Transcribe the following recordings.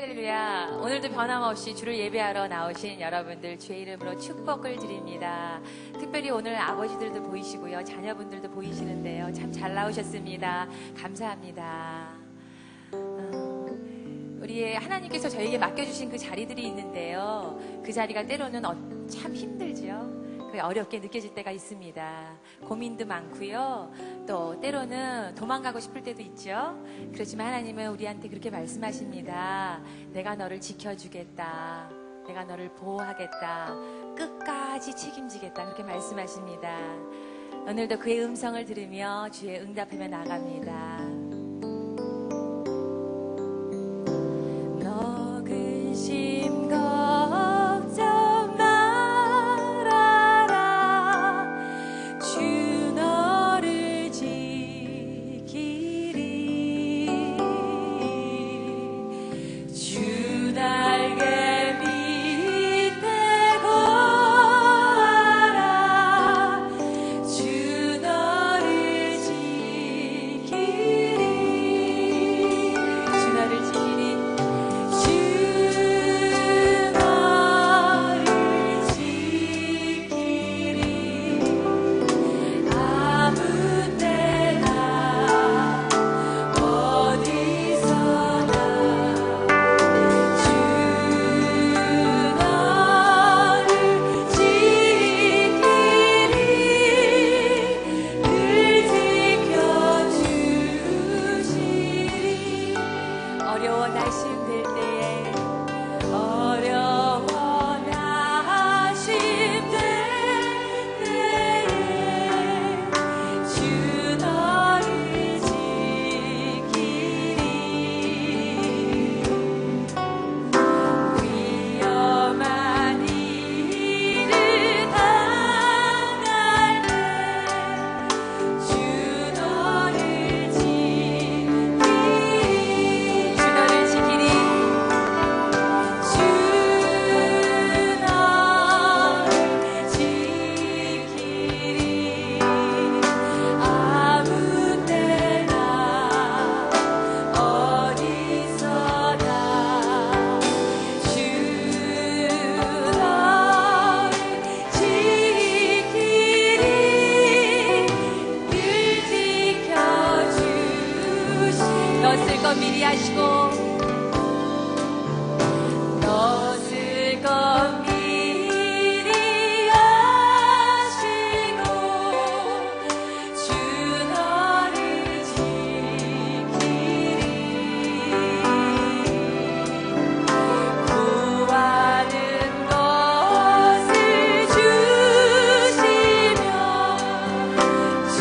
할렐루야. 오늘도 변함없이 주를 예배하러 나오신 여러분들 주의 이름으로 축복을 드립니다. 특별히 오늘 아버지들도 보이시고요, 자녀분들도 보이시는데요, 참 잘 나오셨습니다. 감사합니다. 우리 하나님께서 저에게 맡겨주신 그 자리들이 있는데요, 그 자리가 때로는 참 힘들지요. 어렵게 느껴질 때가 있습니다. 고민도 많고요, 또 때로는 도망가고 싶을 때도 있죠. 그렇지만 하나님은 우리한테 그렇게 말씀하십니다. 내가 너를 지켜주겠다, 내가 너를 보호하겠다, 끝까지 책임지겠다, 그렇게 말씀하십니다. 오늘도 그의 음성을 들으며 주의 응답하며 나갑니다. 너 근심 걱정 말아라, 주 너를 지키리. 주 날개 밑에 거하라, 주 너를 지키리. 주 너를 지키리. 주 너를 지키리. 아무 때나 어디서나 주 너를 지키리. 늘 지켜주시리. 어려워 날씨 힘들 때에, 어려워 날씨 힘들 때에 주 너를 지키리. 위험한 일을 당할 때 주 너를 지키리. 주 너를 지키리. 주 너를 지키리. 아무 때나 어디서나 주 너를 지키리. 늘 지켜주시. 너 쓸 것 미리 하시고, 너 쓸 것 미리 하시고, 주 너를 지키리. 구하는 것을 주시며 주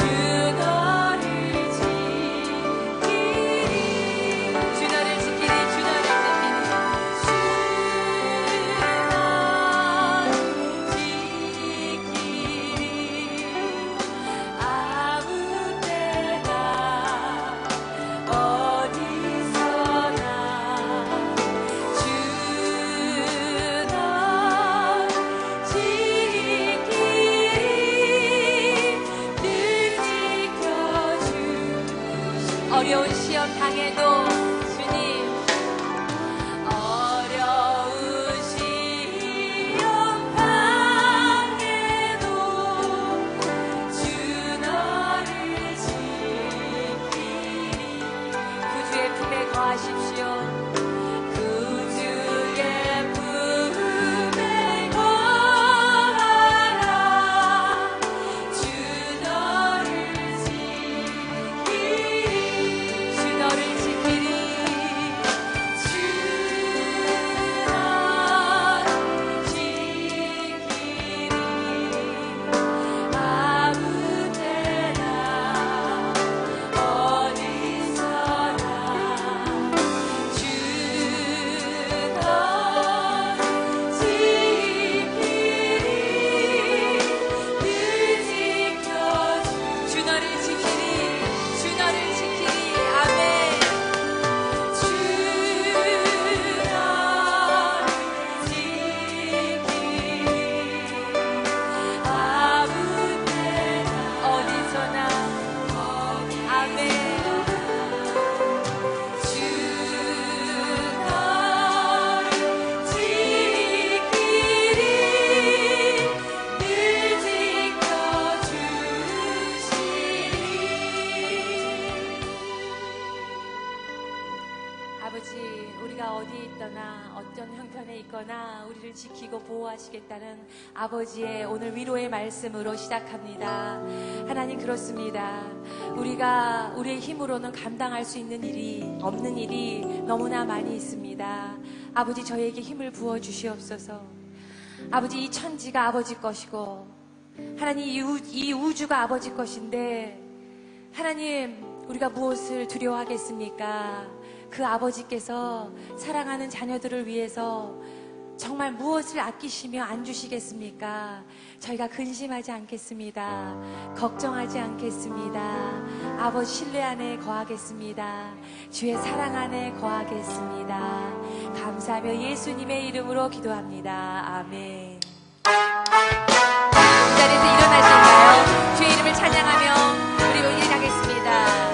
너를 지키리. 주 너를 지키리. 주 너를 어려운 시험 당해도 주님, 어려운 시험 당해도 주 너를 지키리. 구주의 품에 거하십시오. 구주의 품에 거하라, 주 너를 지키리. 주 너를 지키리. 주 너를 지키리. 아무 때나 어디서나 주 우리가 어디에 있거나 어떤 형편에 있거나 우리를 지키고 보호하시겠다는 아버지의 오늘 위로의 말씀으로 시작합니다. 하나님, 그렇습니다. 우리가 우리의 힘으로는 감당할 수 있는 일이 없는 일이 너무나 많이 있습니다. 아버지, 저에게 힘을 부어 주시옵소서. 아버지, 이 천지가 아버지 것이고 하나님, 이 우주가 아버지 것인데 하나님, 우리가 무엇을 두려워하겠습니까? 그 아버지께서 사랑하는 자녀들을 위해서 정말 무엇을 아끼시며 안 주시겠습니까? 저희가 근심하지 않겠습니다. 걱정하지 않겠습니다. 아버지 신뢰 안에 거하겠습니다. 주의 사랑 안에 거하겠습니다. 감사하며 예수님의 이름으로 기도합니다. 아멘. 이 자리에서 일어나실까요? 주의 이름을 찬양하며 우리 일하겠습니다.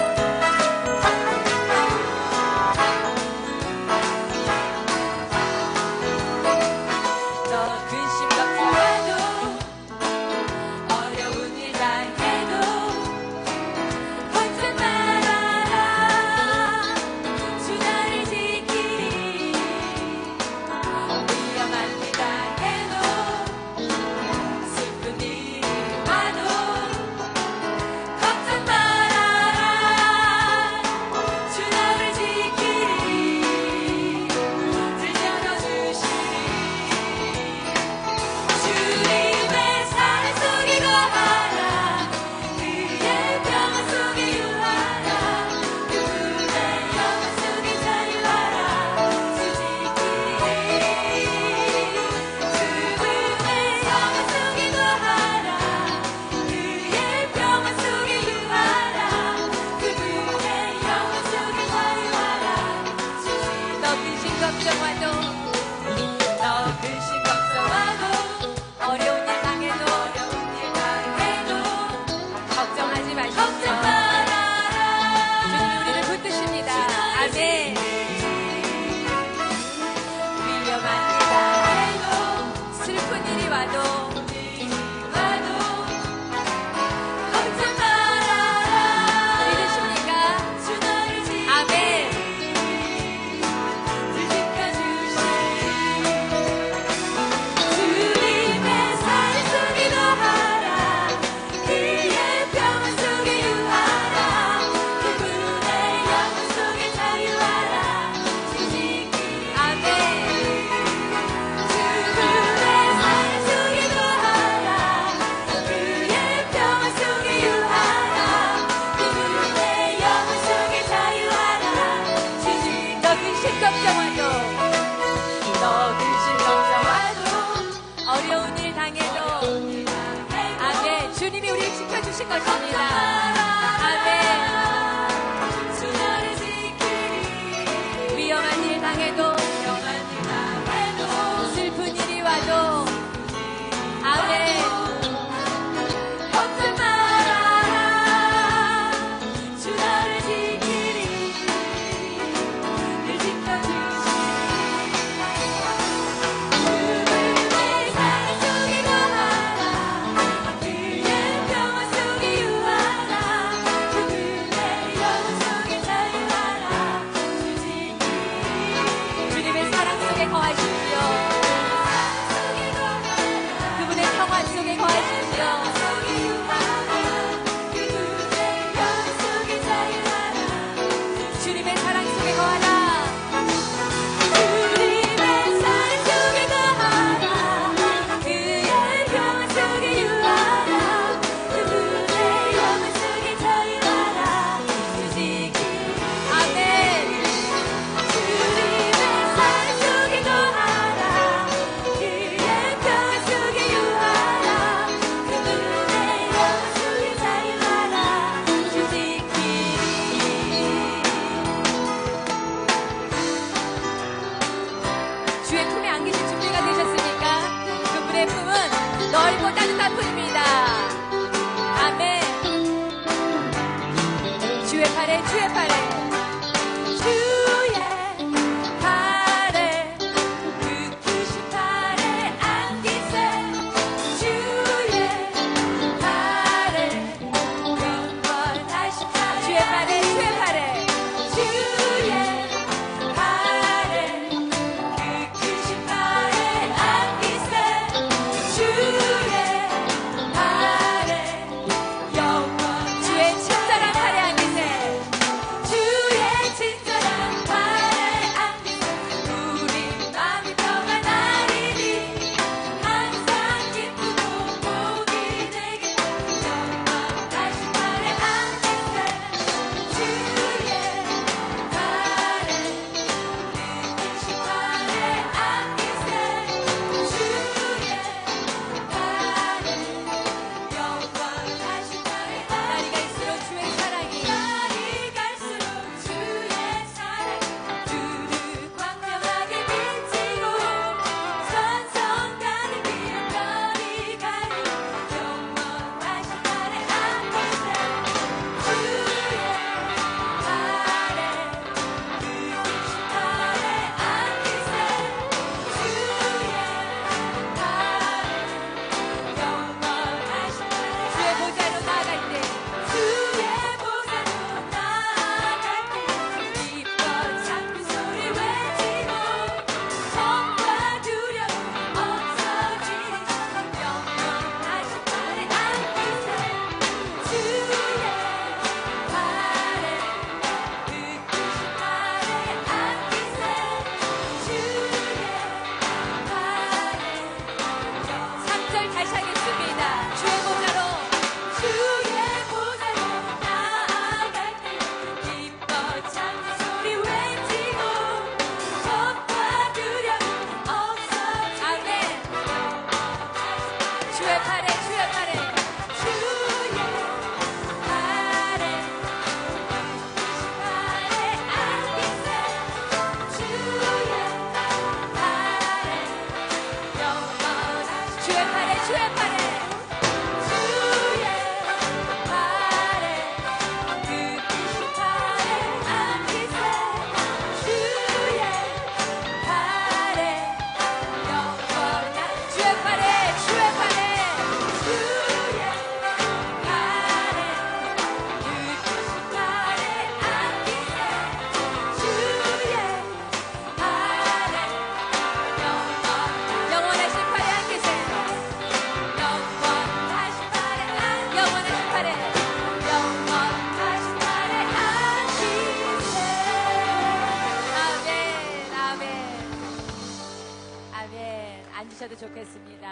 찬양하겠습니다.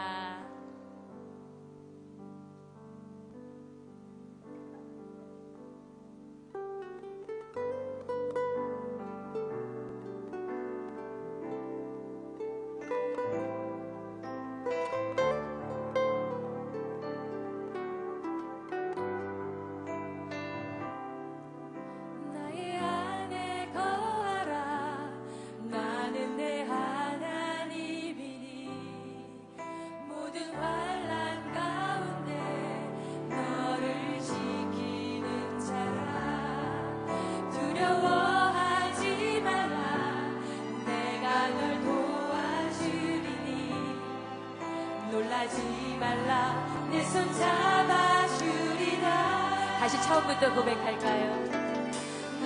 다시 처음부터 고백할까요?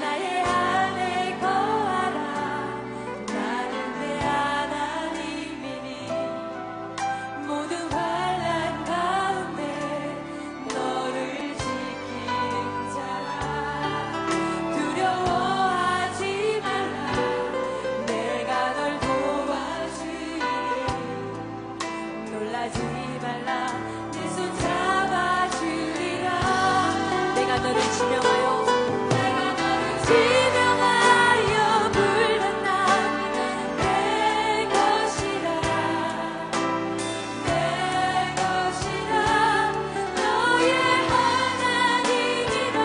나의 안에 거하라. 나는 내 하나님이니 모든 환난 가운데 너를 지키는 자라. 두려워하지 말라. 내가 널 도와주리. 놀라지 말라. 내 손 잡아주리라. 내가 너를 지명하여 불렀나 내 것이라. 내 것이라. 너의 하나님이라.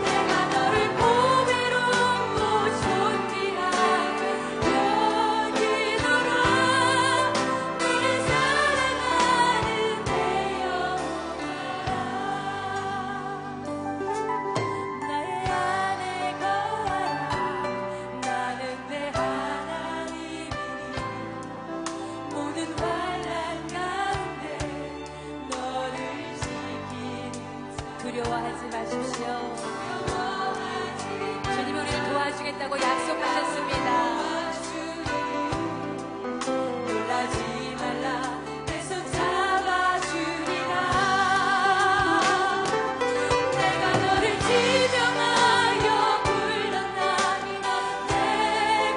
내가 너를 보배롭고 존귀하게 여기노라. 너를 사랑하는 내 영혼아. 나의 안에 거하라. 나는 내 하나님이니 모든 환난 가운데 너를 지키는 자. 두려워하지 마십시오. 주님이 우리를 도와주겠다고 약속하셨습니다. 놀라지 말라. 내 손 잡아주리라. 내가 너를 지명하여 불렀나니 내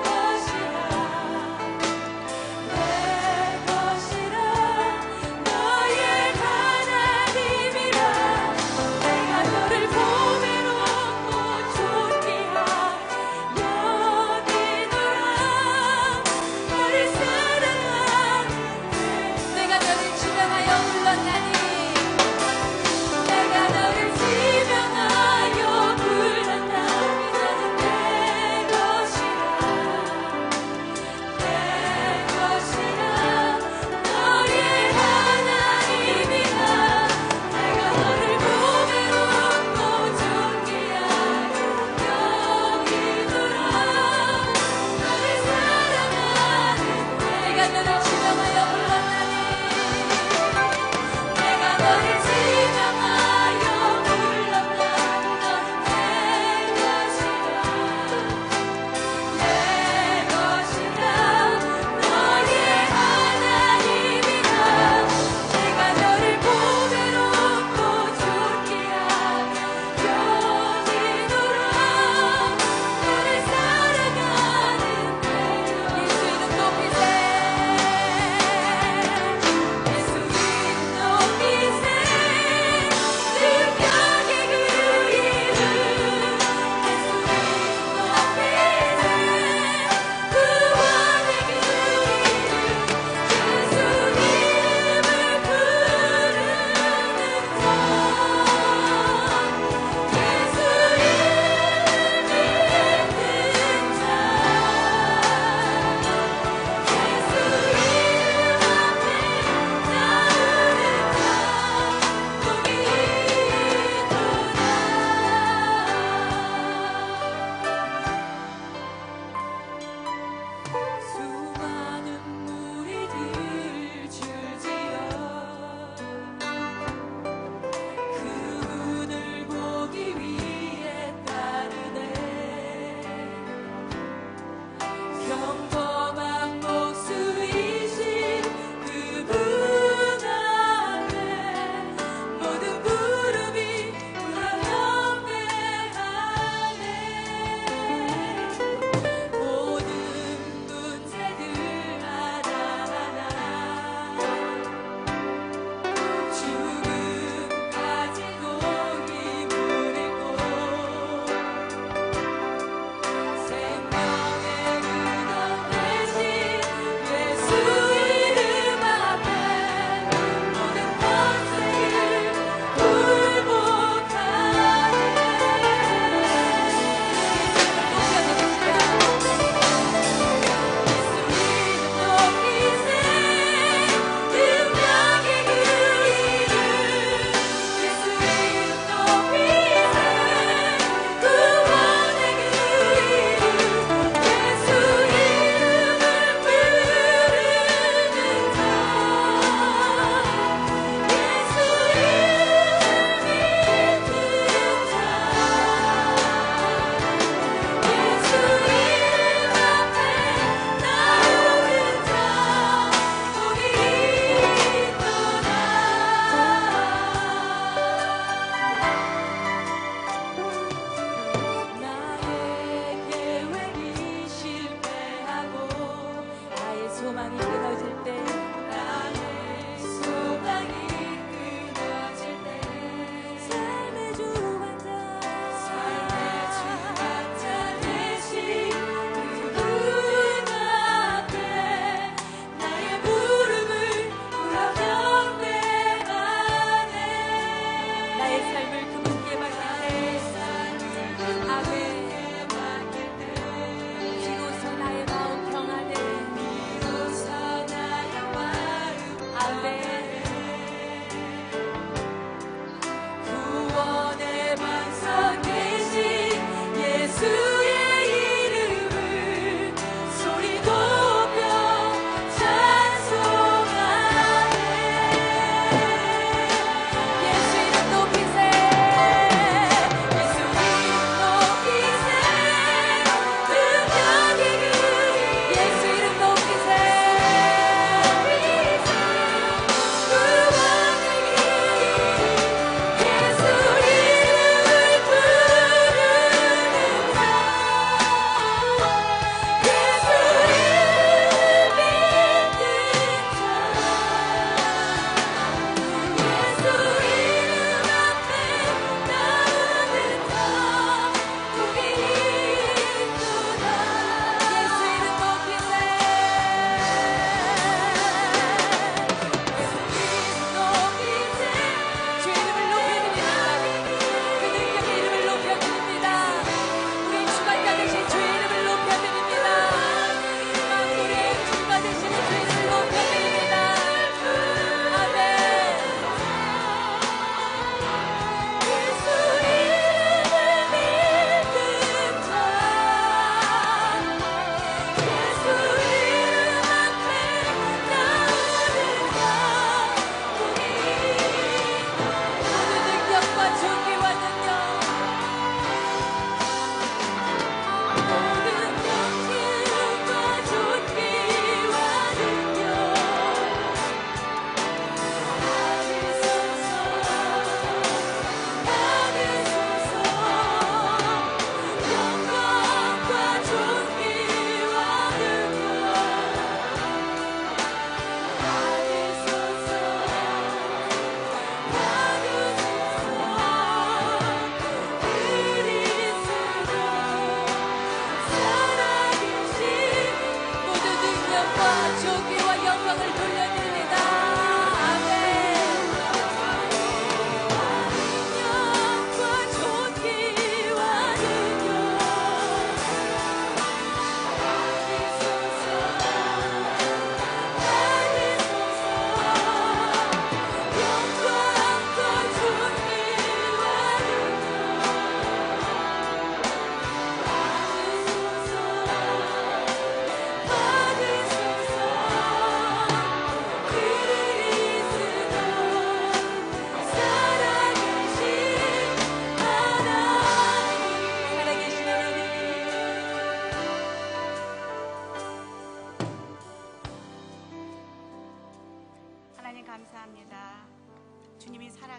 것이라. 내 것이라. 너의 하나님이라. 내가 너를 보배롭고 존귀하게 여기노라.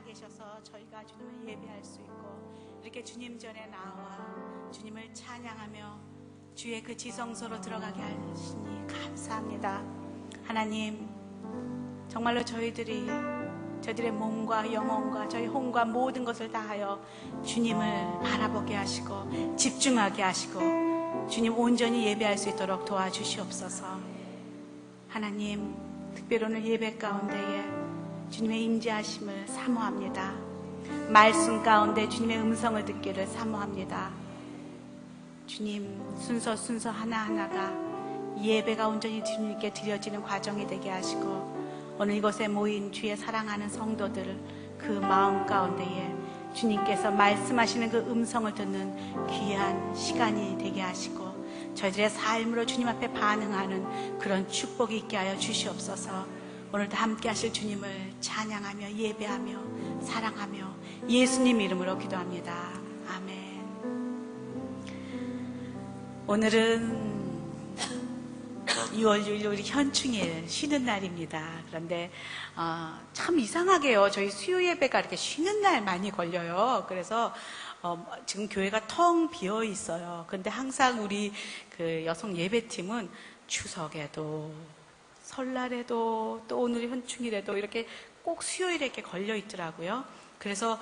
살아계셔서 저희가 주님을 예배할 수 있고 이렇게 주님 전에 나와 주님을 찬양하며 주의 그 지성소로 들어가게 하시니 감사합니다. 하나님, 정말로 저희들의 몸과 영혼과 저희 혼과 모든 것을 다하여 주님을 바라보게 하시고 집중하게 하시고 주님 온전히 예배할 수 있도록 도와주시옵소서. 하나님, 특별히 오늘 예배 가운데에 주님의 임재하심을 사모합니다. 말씀 가운데 주님의 음성을 듣기를 사모합니다. 주님, 순서 하나하나가 예배가 온전히 주님께 드려지는 과정이 되게 하시고 오늘 이곳에 모인 주의 사랑하는 성도들 그 마음 가운데에 주님께서 말씀하시는 그 음성을 듣는 귀한 시간이 되게 하시고 저희들의 삶으로 주님 앞에 반응하는 그런 축복이 있게 하여 주시옵소서. 오늘도 함께 하실 주님을 찬양하며 예배하며 사랑하며 예수님 이름으로 기도합니다. 아멘. 오늘은 6월 6일 우리 현충일 쉬는 날입니다. 그런데 참 이상하게요. 저희 수요 예배가 이렇게 쉬는 날 많이 걸려요. 그래서 지금 교회가 텅 비어 있어요. 근데 항상 우리 그 여성 예배팀은 추석에도 설날에도 또 오늘 현충일에도 이렇게 꼭 수요일에 이렇게 걸려 있더라고요. 그래서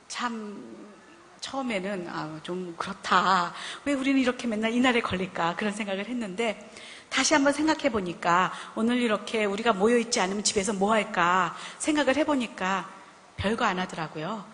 참 처음에는 좀 그렇다. 왜 우리는 이렇게 맨날 이날에 걸릴까? 그런 생각을 했는데 다시 한번 생각해 보니까 오늘 이렇게 우리가 모여 있지 않으면 집에서 뭐 할까 생각을 해보니까 별거 안 하더라고요.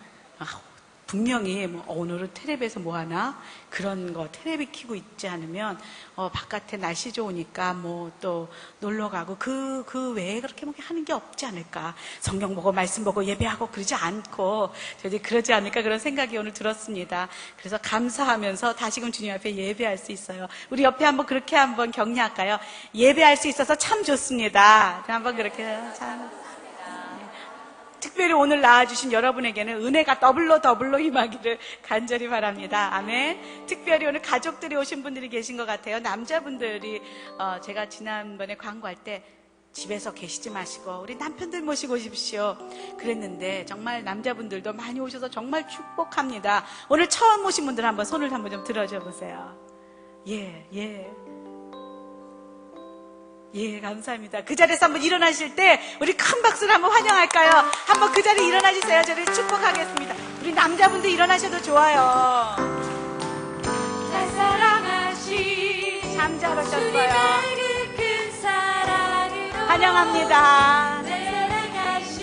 분명히 오늘은 텔레비에서 뭐 하나 그런 거 텔레비 켜고 있지 않으면 바깥에 날씨 좋으니까 뭐 또 놀러 가고 그 외에 그렇게 뭐 하는 게 없지 않을까. 성경 보고 말씀 보고 예배하고 그러지 않고 저희들이 그러지 않을까 그런 생각이 오늘 들었습니다. 그래서 감사하면서 다시금 주님 앞에 예배할 수 있어요. 우리 옆에 한번 그렇게 한번 격려할까요? 예배할 수 있어서 참 좋습니다. 한번 그렇게 참. 특별히 오늘 나와주신 여러분에게는 은혜가 더블로 임하기를 간절히 바랍니다. 아멘. 특별히 오늘 가족들이 오신 분들이 계신 것 같아요. 남자분들이 제가 지난번에 광고할 때 집에서 계시지 마시고 우리 남편들 모시고 오십시오 그랬는데 정말 남자분들도 많이 오셔서 정말 축복합니다. 오늘 처음 오신 분들 한번 손을 한번 좀 들어줘 보세요. 예, 감사합니다. 그 자리에서 한번 일어나실 때 우리 큰 박수로 한번 환영할까요? 한번 그 자리에 일어나주세요. 저를 축복하겠습니다. 우리 남자분들 일어나셔도 좋아요. 잘 사랑하신 참 잘하셨어요. 주님의 그 큰 사랑으로 환영합니다. 사랑하신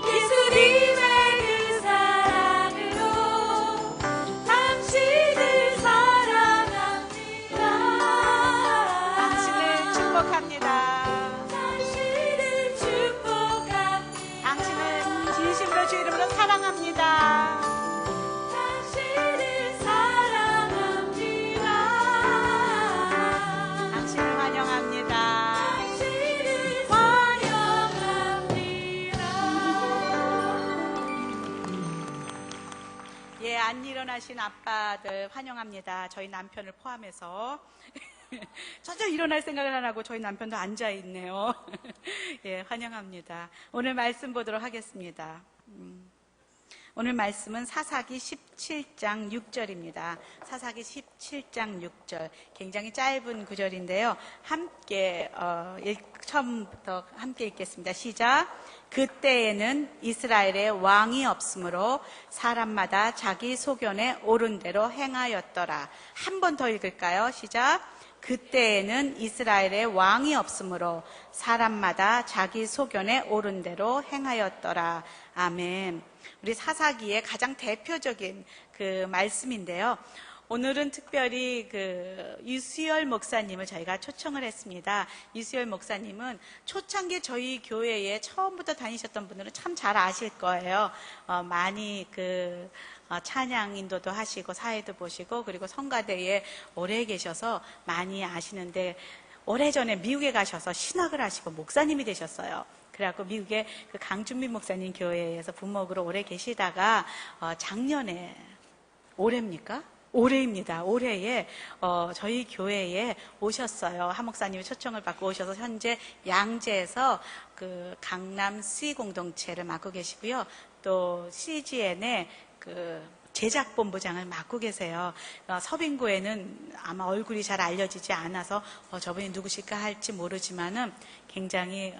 예수님의 그 사랑으로 당신을 사랑합니다. 당신을 축복합니다. 당신을 진심으로 주 이름으로 사랑합니다. 당신을 사랑합니다. 당신을 환영합니다. 당신을 환영합니다. 예, 안 일어나신 아빠들 환영합니다. 저희 남편을 포함해서. 전혀 일어날 생각을 안 하고 저희 남편도 앉아있네요. 예, 환영합니다. 오늘 말씀 보도록 하겠습니다. 오늘 말씀은 사사기 17장 6절입니다. 사사기 17장 6절. 굉장히 짧은 구절인데요. 함께, 처음부터 함께 읽겠습니다. 시작. 그때에는 이스라엘에 왕이 없으므로 사람마다 자기 소견에 옳은 대로 행하였더라. 한 번 더 읽을까요? 시작. 그때에는 이스라엘에 왕이 없으므로 사람마다 자기 소견에 옳은 대로 행하였더라. 아멘. 우리 사사기의 가장 대표적인 그 말씀인데요. 오늘은 특별히 그 유수열 목사님을 저희가 초청을 했습니다. 유수열 목사님은 초창기 저희 교회에 처음부터 다니셨던 분들은 참 잘 아실 거예요. 많이 찬양 인도도 하시고 사회도 보시고 그리고 성가대에 오래 계셔서 많이 아시는데 오래전에 미국에 가셔서 신학을 하시고 목사님이 되셨어요. 그래갖고 미국의 그 강준민 목사님 교회에서 부목으로 오래 계시다가 작년에 올해입니까? 올해입니다. 올해에 저희 교회에 오셨어요. 한 목사님이 초청을 받고 오셔서 현재 양재에서 그 강남 C 공동체를 맡고 계시고요. 또 CGN의 그 제작본부장을 맡고 계세요. 서빙고에는 아마 얼굴이 잘 알려지지 않아서 저분이 누구실까 할지 모르지만은 굉장히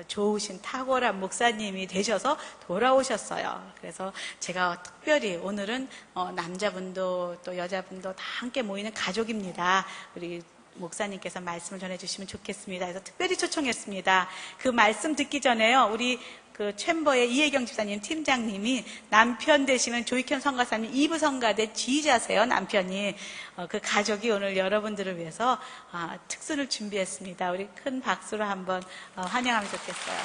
좋으신 탁월한 목사님이 되셔서 돌아오셨어요. 그래서 제가 특별히 오늘은 남자분도 또 여자분도 다 함께 모이는 가족입니다. 우리 목사님께서 말씀을 전해주시면 좋겠습니다. 그래서 특별히 초청했습니다. 그 말씀 듣기 전에요. 우리 그 챔버의 이혜경 집사님 팀장님이 남편 되시는 조익현 성가사님 2부 성가대 지휘자세요. 남편이 그 가족이 오늘 여러분들을 위해서 특순을 준비했습니다. 우리 큰 박수로 한번 환영하면 좋겠어요.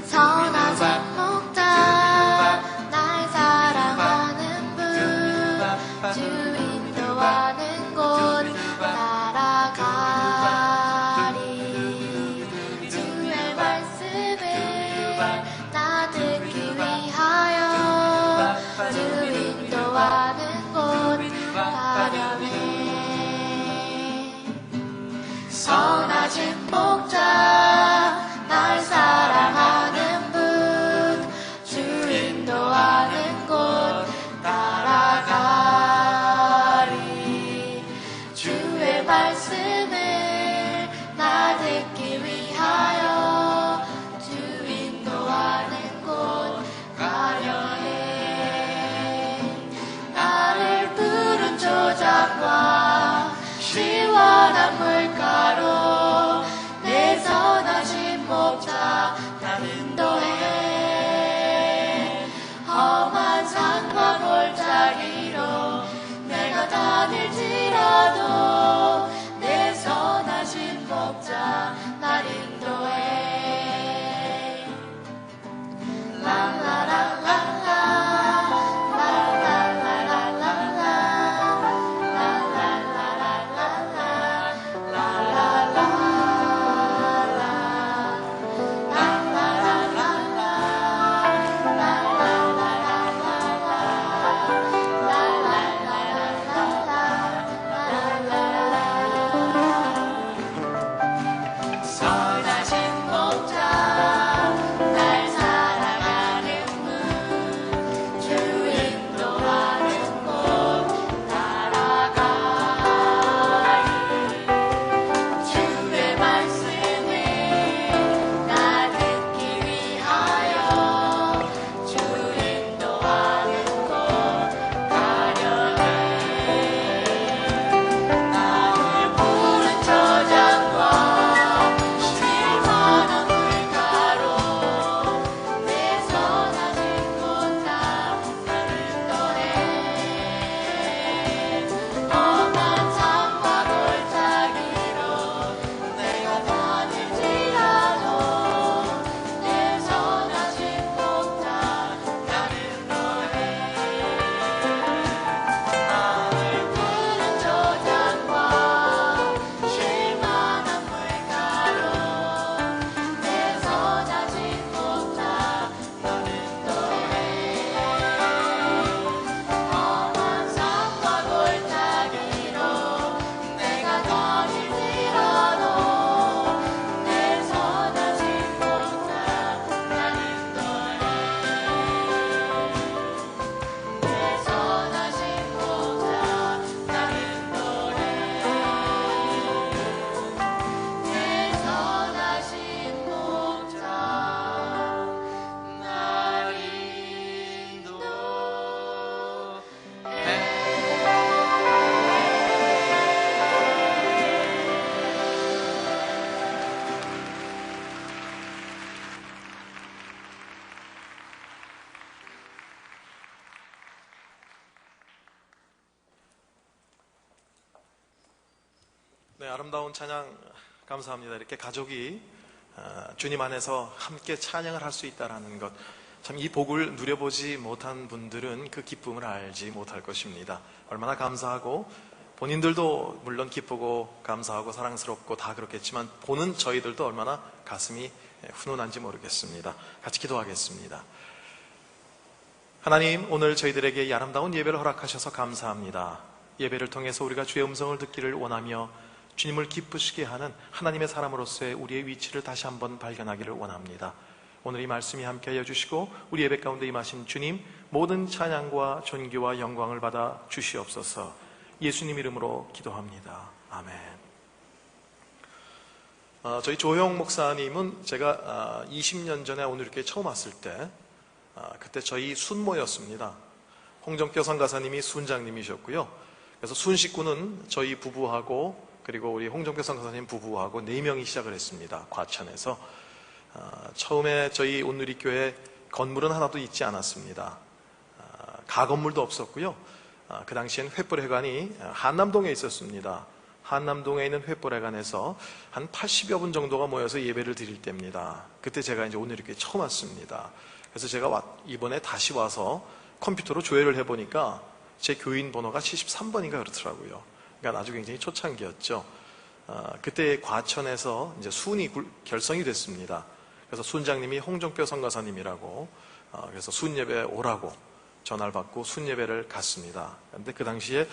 선하신 목자 날 사랑하는 분 주 인도하는 곳 따라가리 주의 말씀을 나 듣기 위하여 주 인도하는 곳 가려네 선하신 목자 날 사랑하는 분 주 인도하는 곳 따라가리 주의 말씀을 나 듣기 위하여 주 인도하는 곳 가려 해 네, 아름다운 찬양 감사합니다. 이렇게 가족이 주님 안에서 함께 찬양을 할 수 있다는 것, 참 이 복을 누려보지 못한 분들은 그 기쁨을 알지 못할 것입니다. 얼마나 감사하고, 본인들도 물론 기쁘고 감사하고 사랑스럽고 다 그렇겠지만 보는 저희들도 얼마나 가슴이 훈훈한지 모르겠습니다. 같이 기도하겠습니다. 하나님, 오늘 저희들에게 이 아름다운 예배를 허락하셔서 감사합니다. 예배를 통해서 우리가 주의 음성을 듣기를 원하며 주님을 기쁘시게 하는 하나님의 사람으로서의 우리의 위치를 다시 한번 발견하기를 원합니다. 오늘 이 말씀이 함께하여 주시고 우리 예배 가운데 임하신 주님, 모든 찬양과 존귀와 영광을 받아 주시옵소서. 예수님 이름으로 기도합니다. 아멘. 저희 조형 목사님은 제가 20년 전에 오늘 이렇게 처음 왔을 때 그때 저희 순모였습니다. 홍정표 선가사님이 순장님이셨고요. 그래서 순 식구는 저희 부부하고 그리고 우리 홍정표 선가사님 부부하고 4명이 시작을 했습니다. 과천에서. 처음에 저희 온누리교회 건물은 하나도 있지 않았습니다. 가건물도 없었고요. 그 당시엔 횃불회관이 한남동에 있었습니다. 한남동에 있는 횃불회관에서 한 80여 분 정도가 모여서 예배를 드릴 때입니다. 그때 제가 이제 온누리교회 처음 왔습니다. 그래서 제가 이번에 다시 와서 컴퓨터로 조회를 해보니까 제 교인 번호가 73번인가 그렇더라고요. 그러니까 아주 굉장히 초창기였죠. 그때 과천에서 이제 순이 결성이 됐습니다. 그래서 순장님이 홍정표 선가사님이라고, 그래서 순예배 오라고 전화를 받고 순예배를 갔습니다. 그런데 그 당시에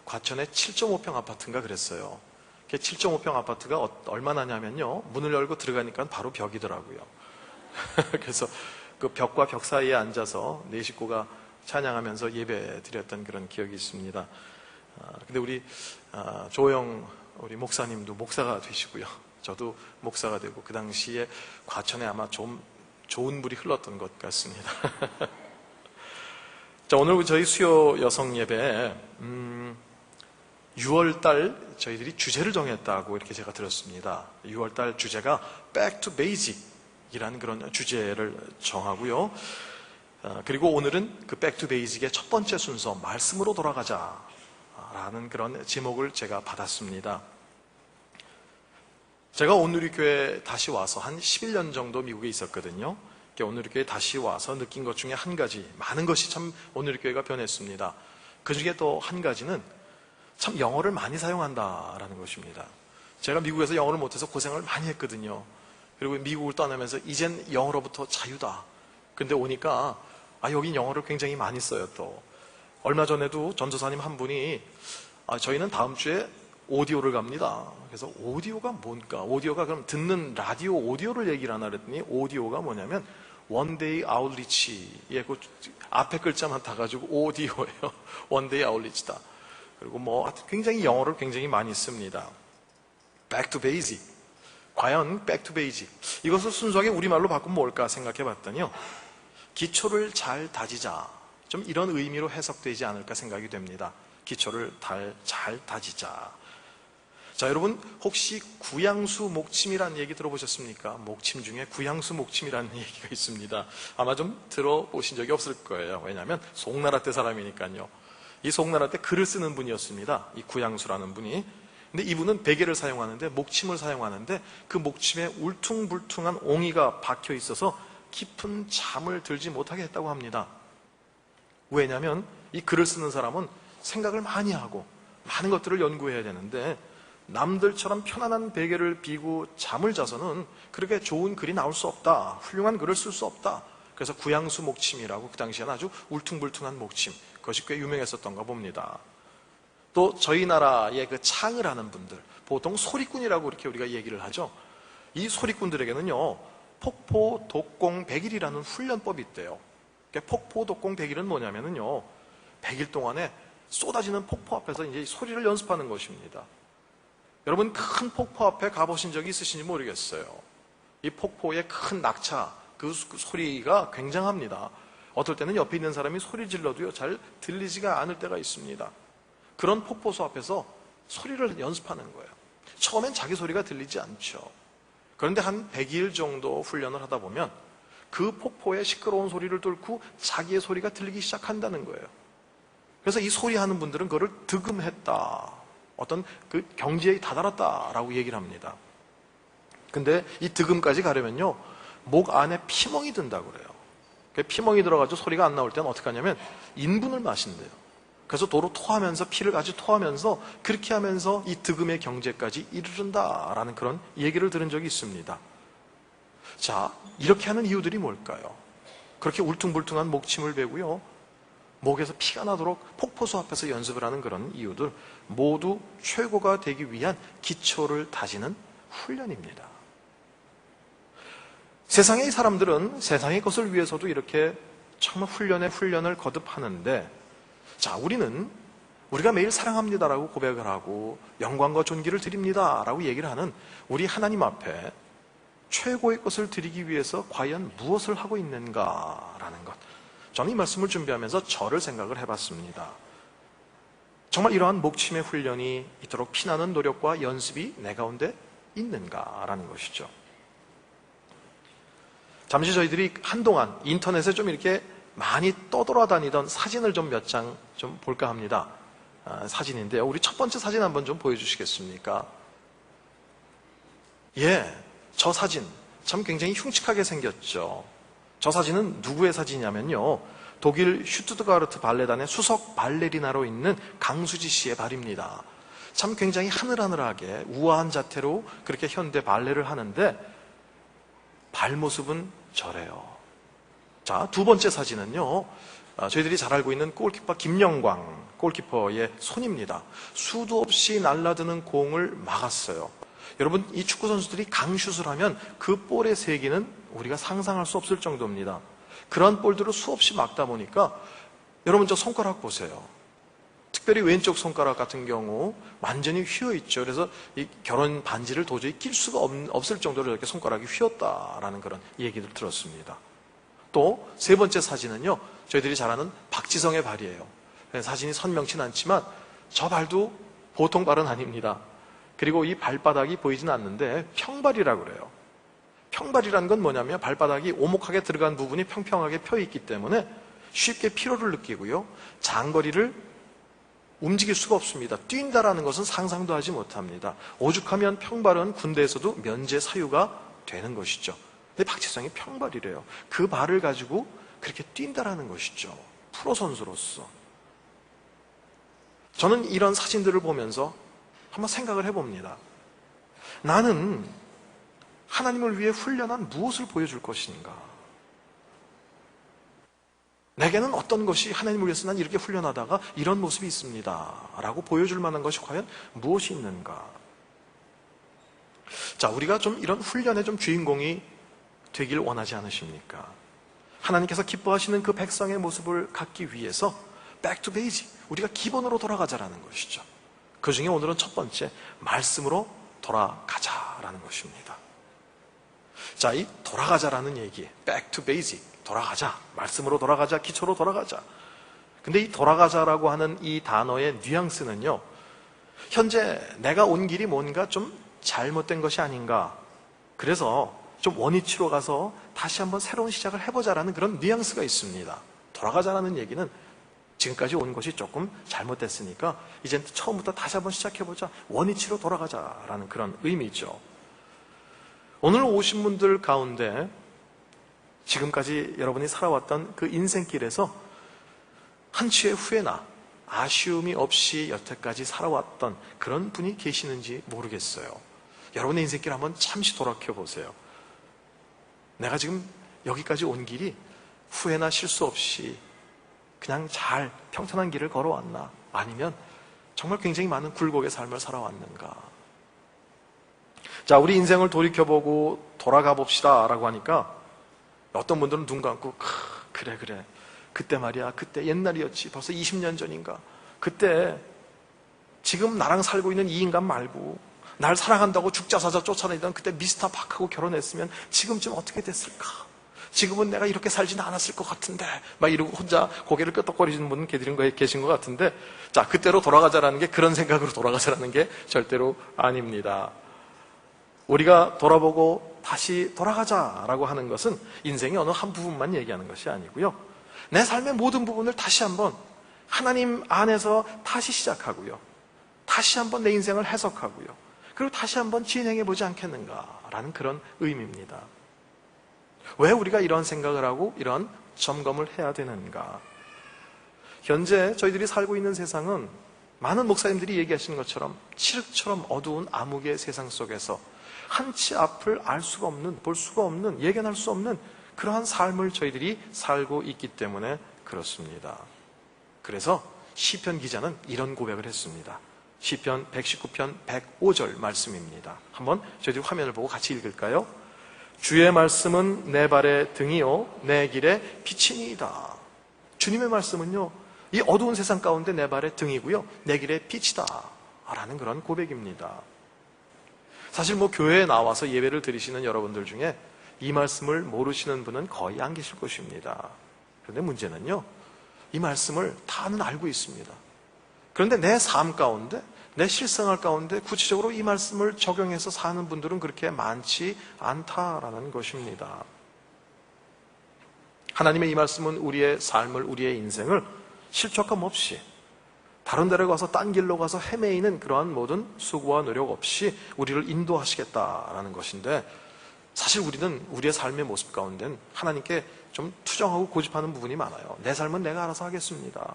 과천에 7.5평 아파트인가 그랬어요. 7.5평 아파트가 얼마나냐면요, 문을 열고 들어가니까 바로 벽이더라고요. 그래서 그 벽과 벽 사이에 앉아서 4식구가 찬양하면서 예배 드렸던 그런 기억이 있습니다. 근데 우리 조영 우리 목사님도 목사가 되시고요. 저도 목사가 되고 그 당시에 과천에 아마 좀 좋은 물이 흘렀던 것 같습니다. 자, 오늘 저희 수요 여성 예배 6월달 저희들이 주제를 정했다고 이렇게 제가 들었습니다. 6월달 주제가 Back to Basic 이라는 그런 주제를 정하고요. 그리고 오늘은 그 Back to Basic의 첫 번째 순서 말씀으로 돌아가자 라는 그런 제목을 제가 받았습니다. 제가 온누리교회 다시 와서 한 11년 정도 미국에 있었거든요. 온누리교회 다시 와서 느낀 것 중에 한 가지, 많은 것이 참 온누리교회가 변했습니다. 그 중에 또 한 가지는 참 영어를 많이 사용한다라는 것입니다. 제가 미국에서 영어를 못해서 고생을 많이 했거든요. 그리고 미국을 떠나면서 이젠 영어로부터 자유다. 근데 오니까 여긴 영어를 굉장히 많이 써요. 또 얼마 전에도 전도사님 한 분이 저희는 다음 주에 오디오를 갑니다. 그래서 오디오가 뭔가? 오디오가 그럼 듣는 라디오 오디오를 얘기를 하나 그랬더니 오디오가 뭐냐면 One Day Outreach의 그 앞에 글자만 다 가지고 오디오예요. One Day Outreach다. 그리고 뭐 굉장히 영어를 굉장히 많이 씁니다. Back to Basic. 과연 Back to Basic. 이것을 순수하게 우리말로 바꾸면 뭘까 생각해 봤더니요. 기초를 잘 다지자. 좀 이런 의미로 해석되지 않을까 생각이 됩니다. 기초를 잘 다지자. 자, 여러분 혹시 구양수 목침이라는 얘기 들어보셨습니까? 목침 중에 구양수 목침이라는 얘기가 있습니다. 아마 좀 들어보신 적이 없을 거예요. 왜냐하면 송나라 때 사람이니까요. 이 송나라 때 글을 쓰는 분이었습니다. 이 구양수라는 분이. 근데 이분은 베개를 사용하는데 목침을 사용하는데 그 목침에 울퉁불퉁한 옹이가 박혀 있어서 깊은 잠을 들지 못하게 했다고 합니다. 왜냐하면 이 글을 쓰는 사람은 생각을 많이 하고 많은 것들을 연구해야 되는데 남들처럼 편안한 베개를 비고 잠을 자서는 그렇게 좋은 글이 나올 수 없다. 훌륭한 글을 쓸 수 없다. 그래서 구양수 목침이라고 그 당시에는 아주 울퉁불퉁한 목침, 그것이 꽤 유명했었던가 봅니다. 또 저희 나라의 그 창을 하는 분들, 보통 소리꾼이라고 이렇게 우리가 얘기를 하죠. 이 소리꾼들에게는요, 폭포 독공 100일이라는 훈련법이 있대요. 폭포 독공 100일은 뭐냐면요, 100일 동안에 쏟아지는 폭포 앞에서 이제 소리를 연습하는 것입니다. 여러분 큰 폭포 앞에 가보신 적이 있으신지 모르겠어요. 이 폭포의 큰 낙차, 그 소리가 굉장합니다. 어떨 때는 옆에 있는 사람이 소리 질러도요 잘 들리지가 않을 때가 있습니다. 그런 폭포수 앞에서 소리를 연습하는 거예요. 처음엔 자기 소리가 들리지 않죠. 그런데 한 100일 정도 훈련을 하다 보면 그 폭포의 시끄러운 소리를 뚫고 자기의 소리가 들리기 시작한다는 거예요. 그래서 이 소리하는 분들은 그거를 득음했다 어떤 그 경지에 다다랐다라고 얘기를 합니다. 근데 이 득음까지 가려면요, 목 안에 피멍이 든다고 그래요. 피멍이 들어가지고 소리가 안 나올 때는 어떻게 하냐면 인분을 마신대요. 그래서 도로 토하면서 피를 같이 토하면서 그렇게 하면서 이 득음의 경지까지 이르른다라는 그런 얘기를 들은 적이 있습니다. 자, 이렇게 하는 이유들이 뭘까요? 그렇게 울퉁불퉁한 목침을 베고요, 목에서 피가 나도록 폭포수 앞에서 연습을 하는 그런 이유들, 모두 최고가 되기 위한 기초를 다지는 훈련입니다. 세상의 사람들은 세상의 것을 위해서도 이렇게 정말 훈련을 거듭하는데, 자, 우리가 매일 사랑합니다라고 고백을 하고 영광과 존귀를 드립니다라고 얘기를 하는 우리 하나님 앞에 최고의 것을 드리기 위해서 과연 무엇을 하고 있는가라는 것, 저는 이 말씀을 준비하면서 저를 생각을 해봤습니다. 정말 이러한 목침의 훈련이 이토록 피나는 노력과 연습이 내 가운데 있는가라는 것이죠. 잠시 저희들이 한동안 인터넷에 좀 이렇게 많이 떠돌아다니던 사진을 좀 몇 장 좀 볼까 합니다. 사진인데요. 우리 첫 번째 사진 한번 좀 보여주시겠습니까? 예, 저 사진 참 굉장히 흉측하게 생겼죠. 저 사진은 누구의 사진이냐면요, 독일 슈투트가르트 발레단의 수석 발레리나로 있는 강수지 씨의 발입니다. 참 굉장히 하늘하늘하게 우아한 자태로 그렇게 현대 발레를 하는데 발 모습은 저래요. 자, 두 번째 사진은요, 저희들이 잘 알고 있는 골키퍼 김영광 골키퍼의 손입니다. 수도 없이 날아드는 공을 막았어요. 여러분, 이 축구 선수들이 강슛을 하면 그 볼의 세기는 우리가 상상할 수 없을 정도입니다. 그런 볼들을 수없이 막다 보니까 여러분, 저 손가락 보세요. 특별히 왼쪽 손가락 같은 경우 완전히 휘어있죠. 그래서 이 결혼 반지를 도저히 낄 수가 없을 정도로 이렇게 손가락이 휘었다라는 그런 얘기를 들었습니다. 또 세 번째 사진은요, 저희들이 잘 아는 박지성의 발이에요. 사진이 선명치는 않지만 저 발도 보통 발은 아닙니다. 그리고 이 발바닥이 보이진 않는데 평발이라고 그래요. 평발이라는 건 뭐냐면 발바닥이 오목하게 들어간 부분이 평평하게 펴 있기 때문에 쉽게 피로를 느끼고요, 장거리를 움직일 수가 없습니다. 뛴다라는 것은 상상도 하지 못합니다. 오죽하면 평발은 군대에서도 면제 사유가 되는 것이죠. 근데 박지성이 평발이래요. 그 발을 가지고 그렇게 뛴다라는 것이죠. 프로 선수로서. 저는 이런 사진들을 보면서 한번 생각을 해봅니다. 나는 하나님을 위해 훈련한 무엇을 보여줄 것인가? 내게는 어떤 것이 하나님을 위해서 난 이렇게 훈련하다가 이런 모습이 있습니다 라고 보여줄 만한 것이 과연 무엇이 있는가? 자, 우리가 좀 이런 훈련의 좀 주인공이 되길 원하지 않으십니까? 하나님께서 기뻐하시는 그 백성의 모습을 갖기 위해서 back to basic, 우리가 기본으로 돌아가자라는 것이죠. 그 중에 오늘은 첫 번째, 말씀으로 돌아가자라는 것입니다. 자, 이 돌아가자라는 얘기, back to basic, 돌아가자, 말씀으로 돌아가자, 기초로 돌아가자. 근데 이 돌아가자라고 하는 이 단어의 뉘앙스는요, 현재 내가 온 길이 뭔가 좀 잘못된 것이 아닌가, 그래서 좀 원위치로 가서 다시 한번 새로운 시작을 해보자라는 그런 뉘앙스가 있습니다. 돌아가자라는 얘기는 지금까지 온 것이 조금 잘못됐으니까 이젠 처음부터 다시 한번 시작해보자, 원위치로 돌아가자라는 그런 의미죠. 오늘 오신 분들 가운데 지금까지 여러분이 살아왔던 그 인생길에서 한치의 후회나 아쉬움이 없이 여태까지 살아왔던 그런 분이 계시는지 모르겠어요. 여러분의 인생길 한번 잠시 돌아켜보세요. 내가 지금 여기까지 온 길이 후회나 실수 없이 그냥 잘 평탄한 길을 걸어왔나? 아니면 정말 굉장히 많은 굴곡의 삶을 살아왔는가? 자, 우리 인생을 돌이켜보고 돌아가 봅시다 라고 하니까 어떤 분들은 눈 감고 그래 그때 말이야, 그때 옛날이었지, 벌써 20년 전인가, 그때 지금 나랑 살고 있는 이 인간 말고 날 사랑한다고 죽자사자 쫓아내던 그때 미스터 박하고 결혼했으면 지금쯤 어떻게 됐을까, 지금은 내가 이렇게 살지는 않았을 것 같은데, 막 이러고 혼자 고개를 끄덕거리시는 분 계신 것 같은데, 자, 그때로 돌아가자라는 게 그런 생각으로 돌아가자라는 게 절대로 아닙니다. 우리가 돌아보고 다시 돌아가자라고 하는 것은 인생의 어느 한 부분만 얘기하는 것이 아니고요, 내 삶의 모든 부분을 다시 한번 하나님 안에서 다시 시작하고요, 다시 한번 내 인생을 해석하고요. 그리고 다시 한번 진행해 보지 않겠는가라는 그런 의미입니다. 왜 우리가 이런 생각을 하고 이런 점검을 해야 되는가? 현재 저희들이 살고 있는 세상은 많은 목사님들이 얘기하시는 것처럼 칠흑처럼 어두운 암흑의 세상 속에서 한치 앞을 알 수가 없는, 볼 수가 없는, 예견할 수 없는 그러한 삶을 저희들이 살고 있기 때문에 그렇습니다. 그래서 시편 기자는 이런 고백을 했습니다. 시편 119편 105절 말씀입니다. 한번 저희들이 화면을 보고 같이 읽을까요? 주의 말씀은 내 발의 등이요 내 길의 빛이니이다. 주님의 말씀은요, 이 어두운 세상 가운데 내 발의 등이고요 내 길의 빛이다 라는 그런 고백입니다. 사실 교회에 나와서 예배를 드리시는 여러분들 중에 이 말씀을 모르시는 분은 거의 안 계실 것입니다. 그런데 문제는요, 이 말씀을 다는 알고 있습니다. 그런데 내 삶 가운데, 내 실생활 가운데 구체적으로 이 말씀을 적용해서 사는 분들은 그렇게 많지 않다라는 것입니다. 하나님의 이 말씀은 우리의 삶을, 우리의 인생을 실족함 없이 다른 데로 가서 딴 길로 가서 헤매이는 그러한 모든 수고와 노력 없이 우리를 인도하시겠다라는 것인데, 사실 우리는 우리의 삶의 모습 가운데는 하나님께 좀 투정하고 고집하는 부분이 많아요. 내 삶은 내가 알아서 하겠습니다.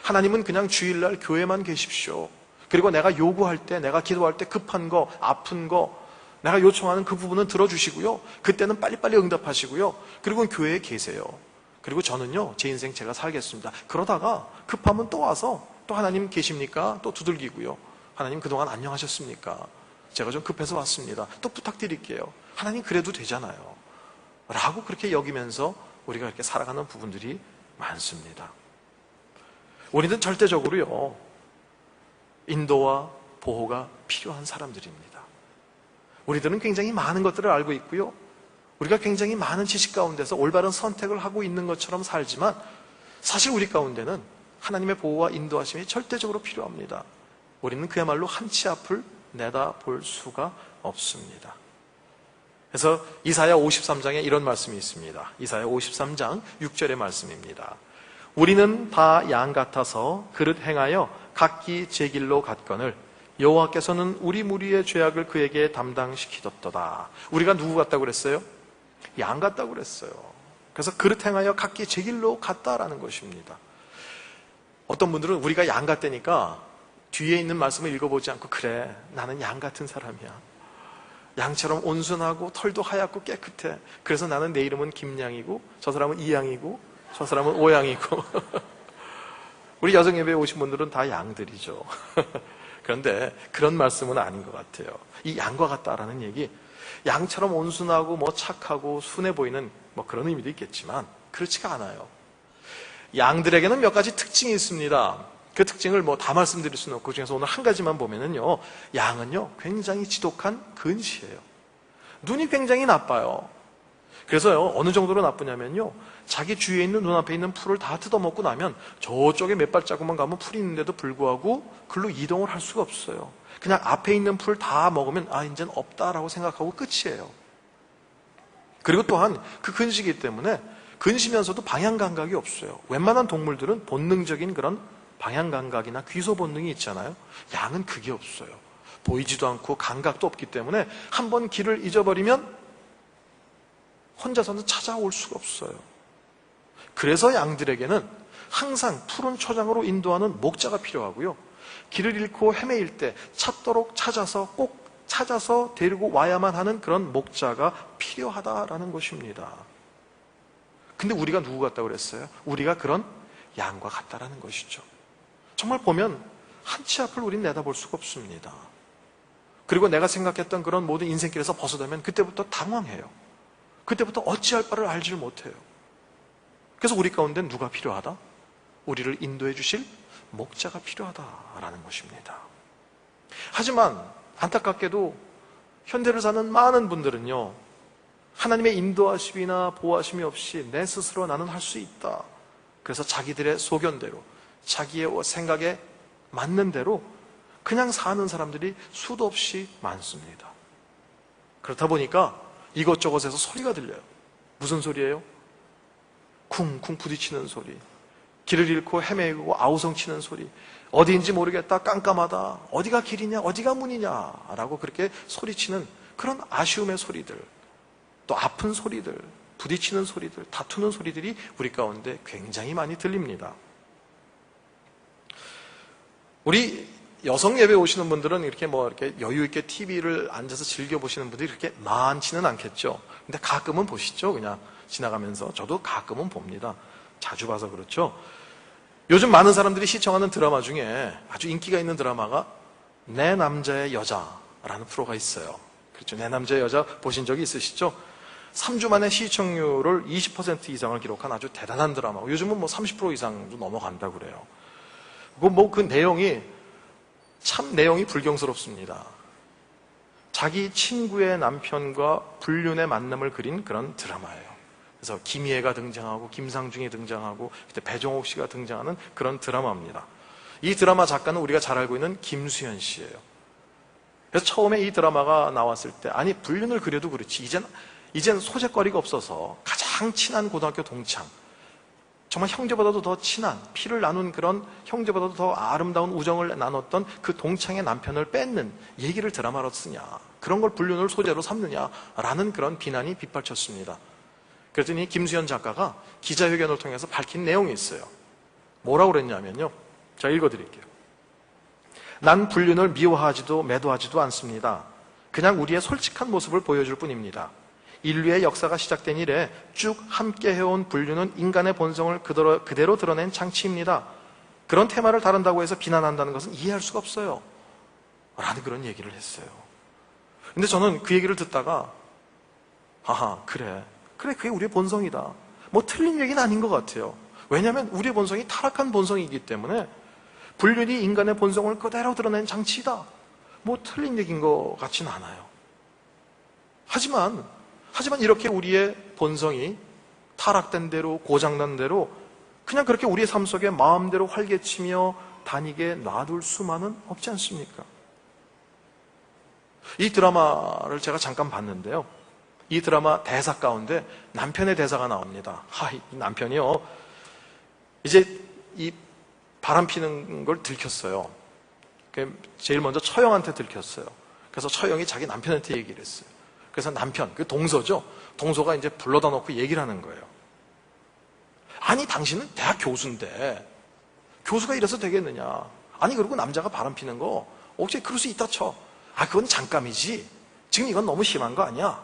하나님은 그냥 주일날 교회만 계십시오. 그리고 내가 요구할 때, 내가 기도할 때 급한 거, 아픈 거, 내가 요청하는 그 부분은 들어주시고요. 그때는 빨리빨리 응답하시고요. 그리고 교회에 계세요. 그리고 저는요, 제 인생 제가 살겠습니다. 그러다가 급하면 또 와서 또 하나님 계십니까? 또 두들기고요. 하나님 그동안 안녕하셨습니까? 제가 좀 급해서 왔습니다. 또 부탁드릴게요. 하나님 그래도 되잖아요. 라고 그렇게 여기면서 우리가 이렇게 살아가는 부분들이 많습니다. 우리는 절대적으로요, 인도와 보호가 필요한 사람들입니다. 우리들은 굉장히 많은 것들을 알고 있고요. 우리가 굉장히 많은 지식 가운데서 올바른 선택을 하고 있는 것처럼 살지만 사실 우리 가운데는 하나님의 보호와 인도하심이 절대적으로 필요합니다. 우리는 그야말로 한치 앞을 내다볼 수가 없습니다. 그래서 이사야 53장에 이런 말씀이 있습니다. 이사야 53장 6절의 말씀입니다. 우리는 다 양 같아서 그릇 행하여 각기 제 길로 갔거늘 여호와께서는 우리 무리의 죄악을 그에게 담당시키셨도다. 우리가 누구 같다고 그랬어요? 양 같다고 그랬어요. 그래서 그릇 행하여 각기 제 길로 갔다라는 것입니다. 어떤 분들은 우리가 양 같다니까 뒤에 있는 말씀을 읽어보지 않고, 그래, 나는 양 같은 사람이야. 양처럼 온순하고 털도 하얗고 깨끗해. 그래서 나는 내 이름은 김양이고 저 사람은 이양이고 저 사람은 오양이고 우리 여정 예배에 오신 분들은 다 양들이죠. 그런데 그런 말씀은 아닌 것 같아요. 이 양과 같다라는 얘기, 양처럼 온순하고 착하고 순해 보이는 그런 의미도 있겠지만 그렇지가 않아요. 양들에게는 몇 가지 특징이 있습니다. 그 특징을 다 말씀드릴 수는 없고, 그 중에서 오늘 한 가지만 보면은요, 양은요 굉장히 지독한 근시예요. 눈이 굉장히 나빠요. 그래서요, 어느 정도로 나쁘냐면요, 자기 주위에 있는, 눈앞에 있는 풀을 다 뜯어먹고 나면 저쪽에 몇 발자국만 가면 풀이 있는데도 불구하고 글로 이동을 할 수가 없어요. 그냥 앞에 있는 풀 다 먹으면 이젠 없다라고 생각하고 끝이에요. 그리고 또한 그 근시이기 때문에 근시면서도 방향 감각이 없어요. 웬만한 동물들은 본능적인 그런 방향 감각이나 귀소 본능이 있잖아요. 양은 그게 없어요. 보이지도 않고 감각도 없기 때문에 한번 길을 잊어버리면 혼자서는 찾아올 수가 없어요. 그래서 양들에게는 항상 푸른 초장으로 인도하는 목자가 필요하고요, 길을 잃고 헤매일 때 찾도록 찾아서 꼭 찾아서 데리고 와야만 하는 그런 목자가 필요하다라는 것입니다. 근데 우리가 누구 같다고 그랬어요? 우리가 그런 양과 같다라는 것이죠. 정말 보면 한치 앞을 우린 내다볼 수가 없습니다. 그리고 내가 생각했던 그런 모든 인생길에서 벗어나면 그때부터 당황해요. 그때부터 어찌할 바를 알지를 못해요. 그래서 우리 가운데 누가 필요하다? 우리를 인도해 주실 목자가 필요하다라는 것입니다. 하지만 안타깝게도 현대를 사는 많은 분들은요, 하나님의 인도하심이나 보호하심이 없이 내 스스로 나는 할 수 있다. 그래서 자기들의 소견대로, 자기의 생각에 맞는 대로 그냥 사는 사람들이 수도 없이 많습니다. 그렇다 보니까 이것저것에서 소리가 들려요. 무슨 소리예요? 쿵쿵 부딪히는 소리, 길을 잃고 헤매고 아우성치는 소리, 어디인지 모르겠다, 깜깜하다, 어디가 길이냐, 어디가 문이냐라고 그렇게 소리치는 그런 아쉬움의 소리들, 또 아픈 소리들, 부딪히는 소리들, 다투는 소리들이 우리 가운데 굉장히 많이 들립니다. 우리 여성 예배 오시는 분들은 이렇게 이렇게 여유 있게 TV를 앉아서 즐겨 보시는 분들이 그렇게 많지는 않겠죠. 근데 가끔은 보시죠. 그냥 지나가면서. 저도 가끔은 봅니다. 자주 봐서 그렇죠. 요즘 많은 사람들이 시청하는 드라마 중에 아주 인기가 있는 드라마가 내 남자의 여자라는 프로가 있어요. 그렇죠. 내 남자의 여자 보신 적이 있으시죠? 3주 만에 시청률을 20% 이상을 기록한 아주 대단한 드라마고, 요즘은 30% 이상도 넘어간다고 그래요. 그 내용이 참 내용이 불경스럽습니다. 자기 친구의 남편과 불륜의 만남을 그린 그런 드라마예요. 그래서 김희애가 등장하고 김상중이 등장하고 그때 배종옥 씨가 등장하는 그런 드라마입니다. 이 드라마 작가는 우리가 잘 알고 있는 김수현 씨예요. 그래서 처음에 이 드라마가 나왔을 때, 아니 불륜을 그려도 그렇지 이젠 소재거리가 없어서 가장 친한 고등학교 동창, 정말 형제보다도 더 친한, 피를 나눈 그런 형제보다도 더 아름다운 우정을 나눴던 그 동창의 남편을 뺏는 얘기를 드라마로 쓰냐, 그런 걸 불륜을 소재로 삼느냐라는 그런 비난이 빗발쳤습니다. 그랬더니 김수현 작가가 기자회견을 통해서 밝힌 내용이 있어요. 뭐라고 그랬냐면요, 제가 읽어드릴게요. 난 불륜을 미워하지도 매도하지도 않습니다. 그냥 우리의 솔직한 모습을 보여줄 뿐입니다. 인류의 역사가 시작된 이래 쭉 함께 해온 불륜은 인간의 본성을 그대로 드러낸 장치입니다. 그런 테마를 다룬다고 해서 비난한다는 것은 이해할 수가 없어요. 라는 그런 얘기를 했어요. 근데 저는 그 얘기를 듣다가 그래 그게 우리의 본성이다. 틀린 얘기는 아닌 것 같아요. 왜냐하면 우리의 본성이 타락한 본성이기 때문에 불륜이 인간의 본성을 그대로 드러낸 장치이다. 틀린 얘기인 것 같지는 않아요. 하지만 이렇게 우리의 본성이 타락된 대로, 고장난 대로 그냥 그렇게 우리의 삶 속에 마음대로 활개치며 다니게 놔둘 수만은 없지 않습니까? 이 드라마를 제가 잠깐 봤는데요, 이 드라마 대사 가운데 남편의 대사가 나옵니다. 이 남편이요, 이제 이 바람 피는 걸 들켰어요. 제일 먼저 처형한테 들켰어요. 그래서 처형이 자기 남편한테 얘기를 했어요. 그래서 남편, 그 동서죠. 동서가 이제 불러다 놓고 얘기를 하는 거예요. 아니, 당신은 대학 교수인데 교수가 이래서 되겠느냐. 아니, 그리고 남자가 바람 피는 거 혹시 그럴 수 있다 쳐. 그건 잠깐이지. 지금 이건 너무 심한 거 아니야?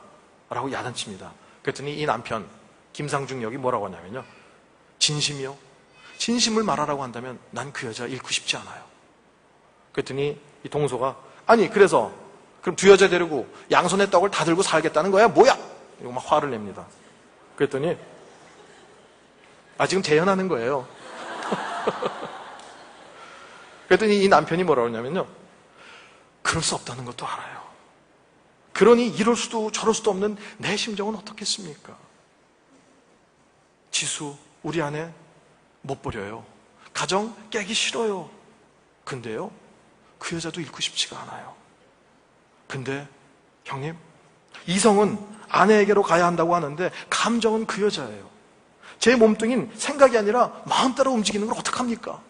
라고 야단칩니다. 그랬더니 이 남편, 김상중 역이 뭐라고 하냐면요, 진심이요? 진심을 말하라고 한다면 난 그 여자 잃고 싶지 않아요. 그랬더니 이 동서가, 아니, 그래서 그럼 두 여자 데리고 양손에 떡을 다 들고 살겠다는 거야? 뭐야? 이거 막 화를 냅니다. 그랬더니 지금 재현하는 거예요. 그랬더니 이 남편이 뭐라고 하냐면요, 그럴 수 없다는 것도 알아요. 그러니 이럴 수도 저럴 수도 없는 내 심정은 어떻겠습니까? 지수, 우리 아내 못 버려요. 가정 깨기 싫어요. 근데요, 그 여자도 잃고 싶지가 않아요. 근데 형님, 이성은 아내에게로 가야 한다고 하는데 감정은 그 여자예요. 제 몸뚱이는 생각이 아니라 마음 따라 움직이는 걸 어떡합니까?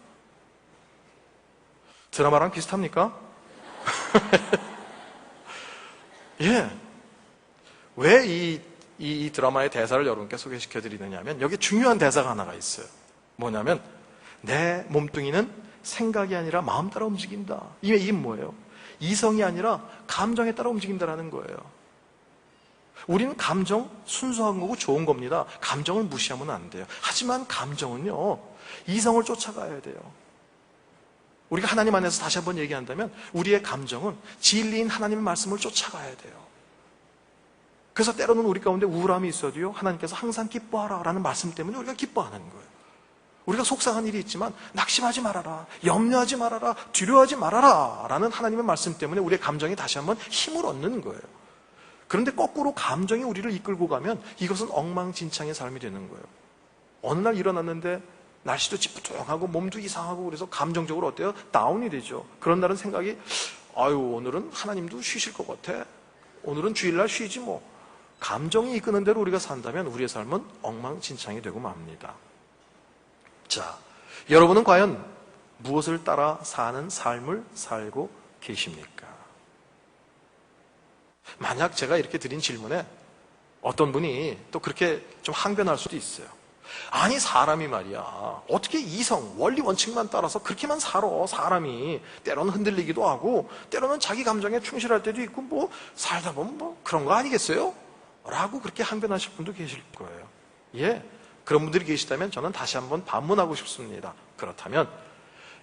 드라마랑 비슷합니까? 예. 왜 이 드라마의 대사를 여러분께 소개시켜 드리느냐면, 여기 중요한 대사가 하나가 있어요. 뭐냐면, 내 몸뚱이는 생각이 아니라 마음 따라 움직인다. 이게 뭐예요? 이성이 아니라 감정에 따라 움직인다라는 거예요. 우리는 감정 순수한 거고 좋은 겁니다. 감정을 무시하면 안 돼요. 하지만 감정은요, 이성을 쫓아가야 돼요. 우리가 하나님 안에서 다시 한번 얘기한다면 우리의 감정은 진리인 하나님의 말씀을 쫓아가야 돼요. 그래서 때로는 우리 가운데 우울함이 있어도요, 하나님께서 항상 기뻐하라 라는 말씀 때문에 우리가 기뻐하는 거예요. 우리가 속상한 일이 있지만 낙심하지 말아라, 염려하지 말아라, 두려워하지 말아라 라는 하나님의 말씀 때문에 우리의 감정이 다시 한번 힘을 얻는 거예요. 그런데 거꾸로 감정이 우리를 이끌고 가면 이것은 엉망진창의 삶이 되는 거예요. 어느 날 일어났는데 날씨도 찌뿌둥하고 몸도 이상하고 그래서 감정적으로 어때요? 다운이 되죠. 그런 날은 생각이, 오늘은 하나님도 쉬실 것 같아. 오늘은 주일날 쉬지 뭐. 감정이 이끄는 대로 우리가 산다면 우리의 삶은 엉망진창이 되고 맙니다. 자, 여러분은 과연 무엇을 따라 사는 삶을 살고 계십니까? 만약 제가 이렇게 드린 질문에 어떤 분이 또 그렇게 좀 항변할 수도 있어요. 아니, 사람이 말이야, 어떻게 이성, 원리 원칙만 따라서 그렇게만 살아. 사람이 때로는 흔들리기도 하고 때로는 자기 감정에 충실할 때도 있고 뭐 살다 보면 뭐 그런 거 아니겠어요? 라고 그렇게 항변하실 분도 계실 거예요. 예, 그런 분들이 계시다면 저는 다시 한번 반문하고 싶습니다. 그렇다면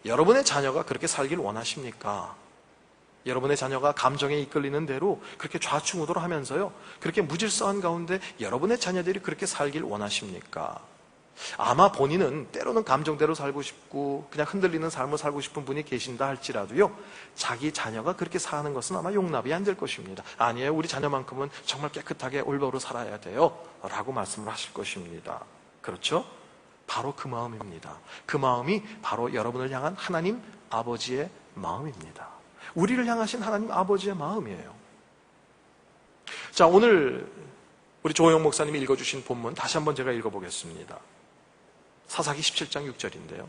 여러분의 자녀가 그렇게 살길 원하십니까? 여러분의 자녀가 감정에 이끌리는 대로 그렇게 좌충우돌 하면서요, 그렇게 무질서한 가운데 여러분의 자녀들이 그렇게 살길 원하십니까? 아마 본인은 때로는 감정대로 살고 싶고 그냥 흔들리는 삶을 살고 싶은 분이 계신다 할지라도요, 자기 자녀가 그렇게 사는 것은 아마 용납이 안 될 것입니다. 아니에요, 우리 자녀만큼은 정말 깨끗하게 올바로 살아야 돼요 라고 말씀을 하실 것입니다. 그렇죠? 바로 그 마음입니다. 그 마음이 바로 여러분을 향한 하나님 아버지의 마음입니다. 우리를 향하신 하나님 아버지의 마음이에요. 자, 오늘 우리 조호영 목사님이 읽어주신 본문 다시 한번 제가 읽어보겠습니다. 사사기 17장 6절인데요.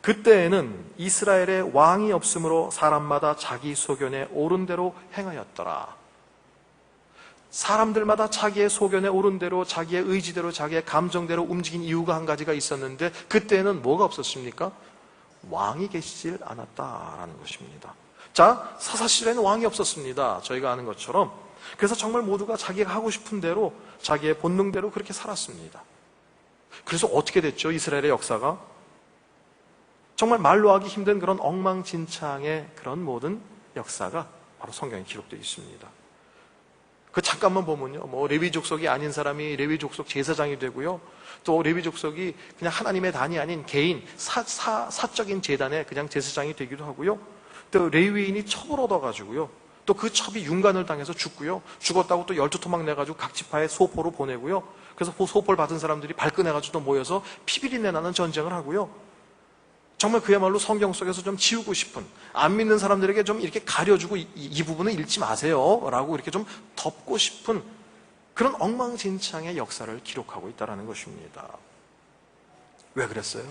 그때에는 이스라엘의 왕이 없으므로 사람마다 자기 소견에 옳은 대로 행하였더라. 사람들마다 자기의 소견에 옳은 대로, 자기의 의지대로, 자기의 감정대로 움직인 이유가 한 가지가 있었는데, 그때는 뭐가 없었습니까? 왕이 계시질 않았다라는 것입니다. 자, 사사시대에는 왕이 없었습니다. 저희가 아는 것처럼. 그래서 정말 모두가 자기가 하고 싶은 대로, 자기의 본능대로 그렇게 살았습니다. 그래서 어떻게 됐죠? 이스라엘의 역사가 정말 말로 하기 힘든 그런 엉망진창의 그런 모든 역사가 바로 성경에 기록되어 있습니다. 그 잠깐만 보면요, 뭐 레위 족속이 아닌 사람이 레위 족속 제사장이 되고요, 또 레위 족속이 그냥 하나님의 단이 아닌 개인 사적인 제단의 그냥 제사장이 되기도 하고요, 또 레위인이 첩을 얻어가지고요, 또 그 첩이 윤관을 당해서 죽고요, 죽었다고 또 12토막 내가지고 각 지파에 소포로 보내고요, 그래서 소포를 받은 사람들이 발끈해가지고 또 모여서 피비린내 나는 전쟁을 하고요, 정말 그야말로 성경 속에서 좀 지우고 싶은, 안 믿는 사람들에게 좀 이렇게 가려주고 이 부분은 읽지 마세요 라고 이렇게 좀 덮고 싶은 그런 엉망진창의 역사를 기록하고 있다는 것입니다. 왜 그랬어요?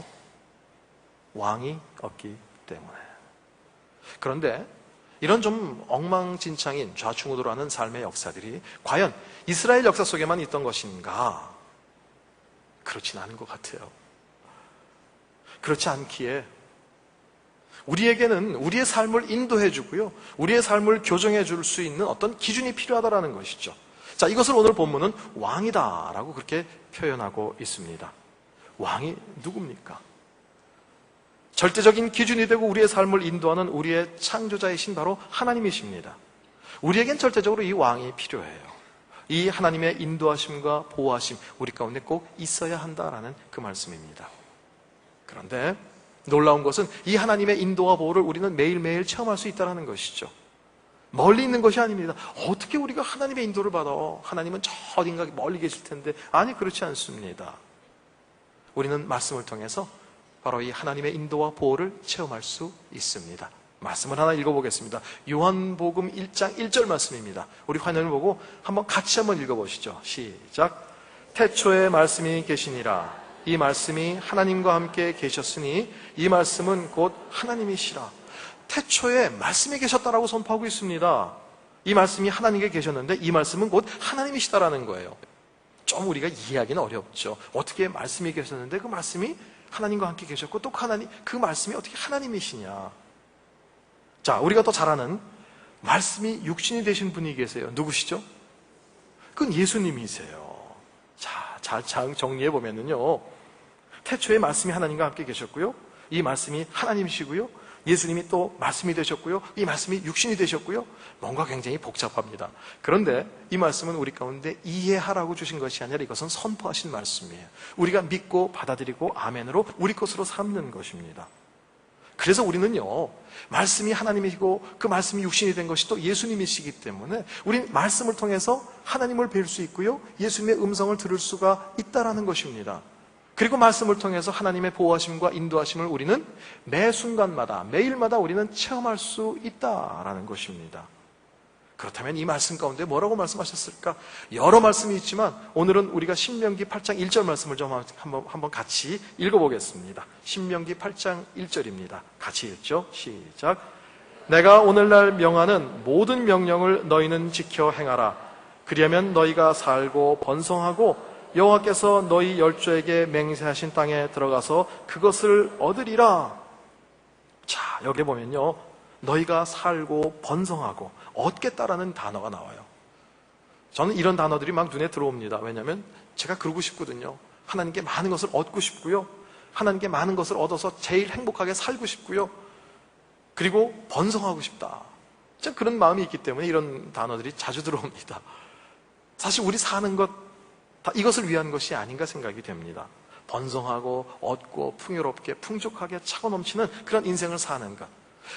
왕이 없기 때문에. 그런데 이런 좀 엉망진창인 좌충우돌하는 삶의 역사들이 과연 이스라엘 역사 속에만 있던 것인가? 그렇진 않은 것 같아요. 그렇지 않기에 우리에게는 우리의 삶을 인도해 주고요, 우리의 삶을 교정해 줄 수 있는 어떤 기준이 필요하다는 것이죠. 자, 이것을 오늘 본문은 왕이다 라고 그렇게 표현하고 있습니다. 왕이 누굽니까? 절대적인 기준이 되고 우리의 삶을 인도하는 우리의 창조자이신 바로 하나님이십니다. 우리에겐 절대적으로 이 왕이 필요해요. 이 하나님의 인도하심과 보호하심, 우리 가운데 꼭 있어야 한다라는 그 말씀입니다. 그런데 놀라운 것은 이 하나님의 인도와 보호를 우리는 매일매일 체험할 수 있다는 것이죠. 멀리 있는 것이 아닙니다. 어떻게 우리가 하나님의 인도를 받아? 하나님은 저 어딘가 멀리 계실 텐데. 아니, 그렇지 않습니다. 우리는 말씀을 통해서 바로 이 하나님의 인도와 보호를 체험할 수 있습니다. 말씀을 하나 읽어보겠습니다. 요한복음 1장 1절 말씀입니다. 우리 화면을 보고 같이 한번 읽어보시죠. 시작. 태초에 말씀이 계시니라. 이 말씀이 하나님과 함께 계셨으니 이 말씀은 곧 하나님이시라. 태초에 말씀이 계셨다라고 선포하고 있습니다. 이 말씀이 하나님께 계셨는데 이 말씀은 곧 하나님이시다라는 거예요. 좀 우리가 이해하기는 어렵죠. 어떻게 말씀이 계셨는데 그 말씀이 하나님과 함께 계셨고 또 그 말씀이 어떻게 하나님이시냐. 자, 우리가 더 잘 아는 말씀이 육신이 되신 분이 계세요. 누구시죠? 그건 예수님이세요. 자, 잘 정리해 보면은요, 태초에 말씀이 하나님과 함께 계셨고요, 이 말씀이 하나님이시고요, 예수님이 또 말씀이 되셨고요, 이 말씀이 육신이 되셨고요. 뭔가 굉장히 복잡합니다. 그런데 이 말씀은 우리 가운데 이해하라고 주신 것이 아니라 이것은 선포하신 말씀이에요. 우리가 믿고 받아들이고 아멘으로 우리 것으로 삼는 것입니다. 그래서 우리는요, 말씀이 하나님이시고 그 말씀이 육신이 된 것이 또 예수님이시기 때문에 우리는 말씀을 통해서 하나님을 뵐 수 있고요, 예수님의 음성을 들을 수가 있다라는 것입니다. 그리고 말씀을 통해서 하나님의 보호하심과 인도하심을 우리는 매 순간마다, 매일마다 우리는 체험할 수 있다라는 것입니다. 그렇다면 이 말씀 가운데 뭐라고 말씀하셨을까? 여러 말씀이 있지만 오늘은 우리가 신명기 8장 1절 말씀을 좀 한번 같이 읽어보겠습니다. 신명기 8장 1절입니다. 같이 읽죠. 시작. 내가 오늘날 명하는 모든 명령을 너희는 지켜 행하라. 그리하면 너희가 살고 번성하고 여호와께서 너희 열조에게 맹세하신 땅에 들어가서 그것을 얻으리라. 자, 여기 보면요, 너희가 살고 번성하고 얻겠다라는 단어가 나와요. 저는 이런 단어들이 막 눈에 들어옵니다. 왜냐하면 제가 그러고 싶거든요. 하나님께 많은 것을 얻고 싶고요, 하나님께 많은 것을 얻어서 제일 행복하게 살고 싶고요, 그리고 번성하고 싶다. 진짜 그런 마음이 있기 때문에 이런 단어들이 자주 들어옵니다. 사실 우리 사는 것 다 이것을 위한 것이 아닌가 생각이 됩니다. 번성하고 얻고 풍요롭게 풍족하게 차고 넘치는 그런 인생을 사는 것.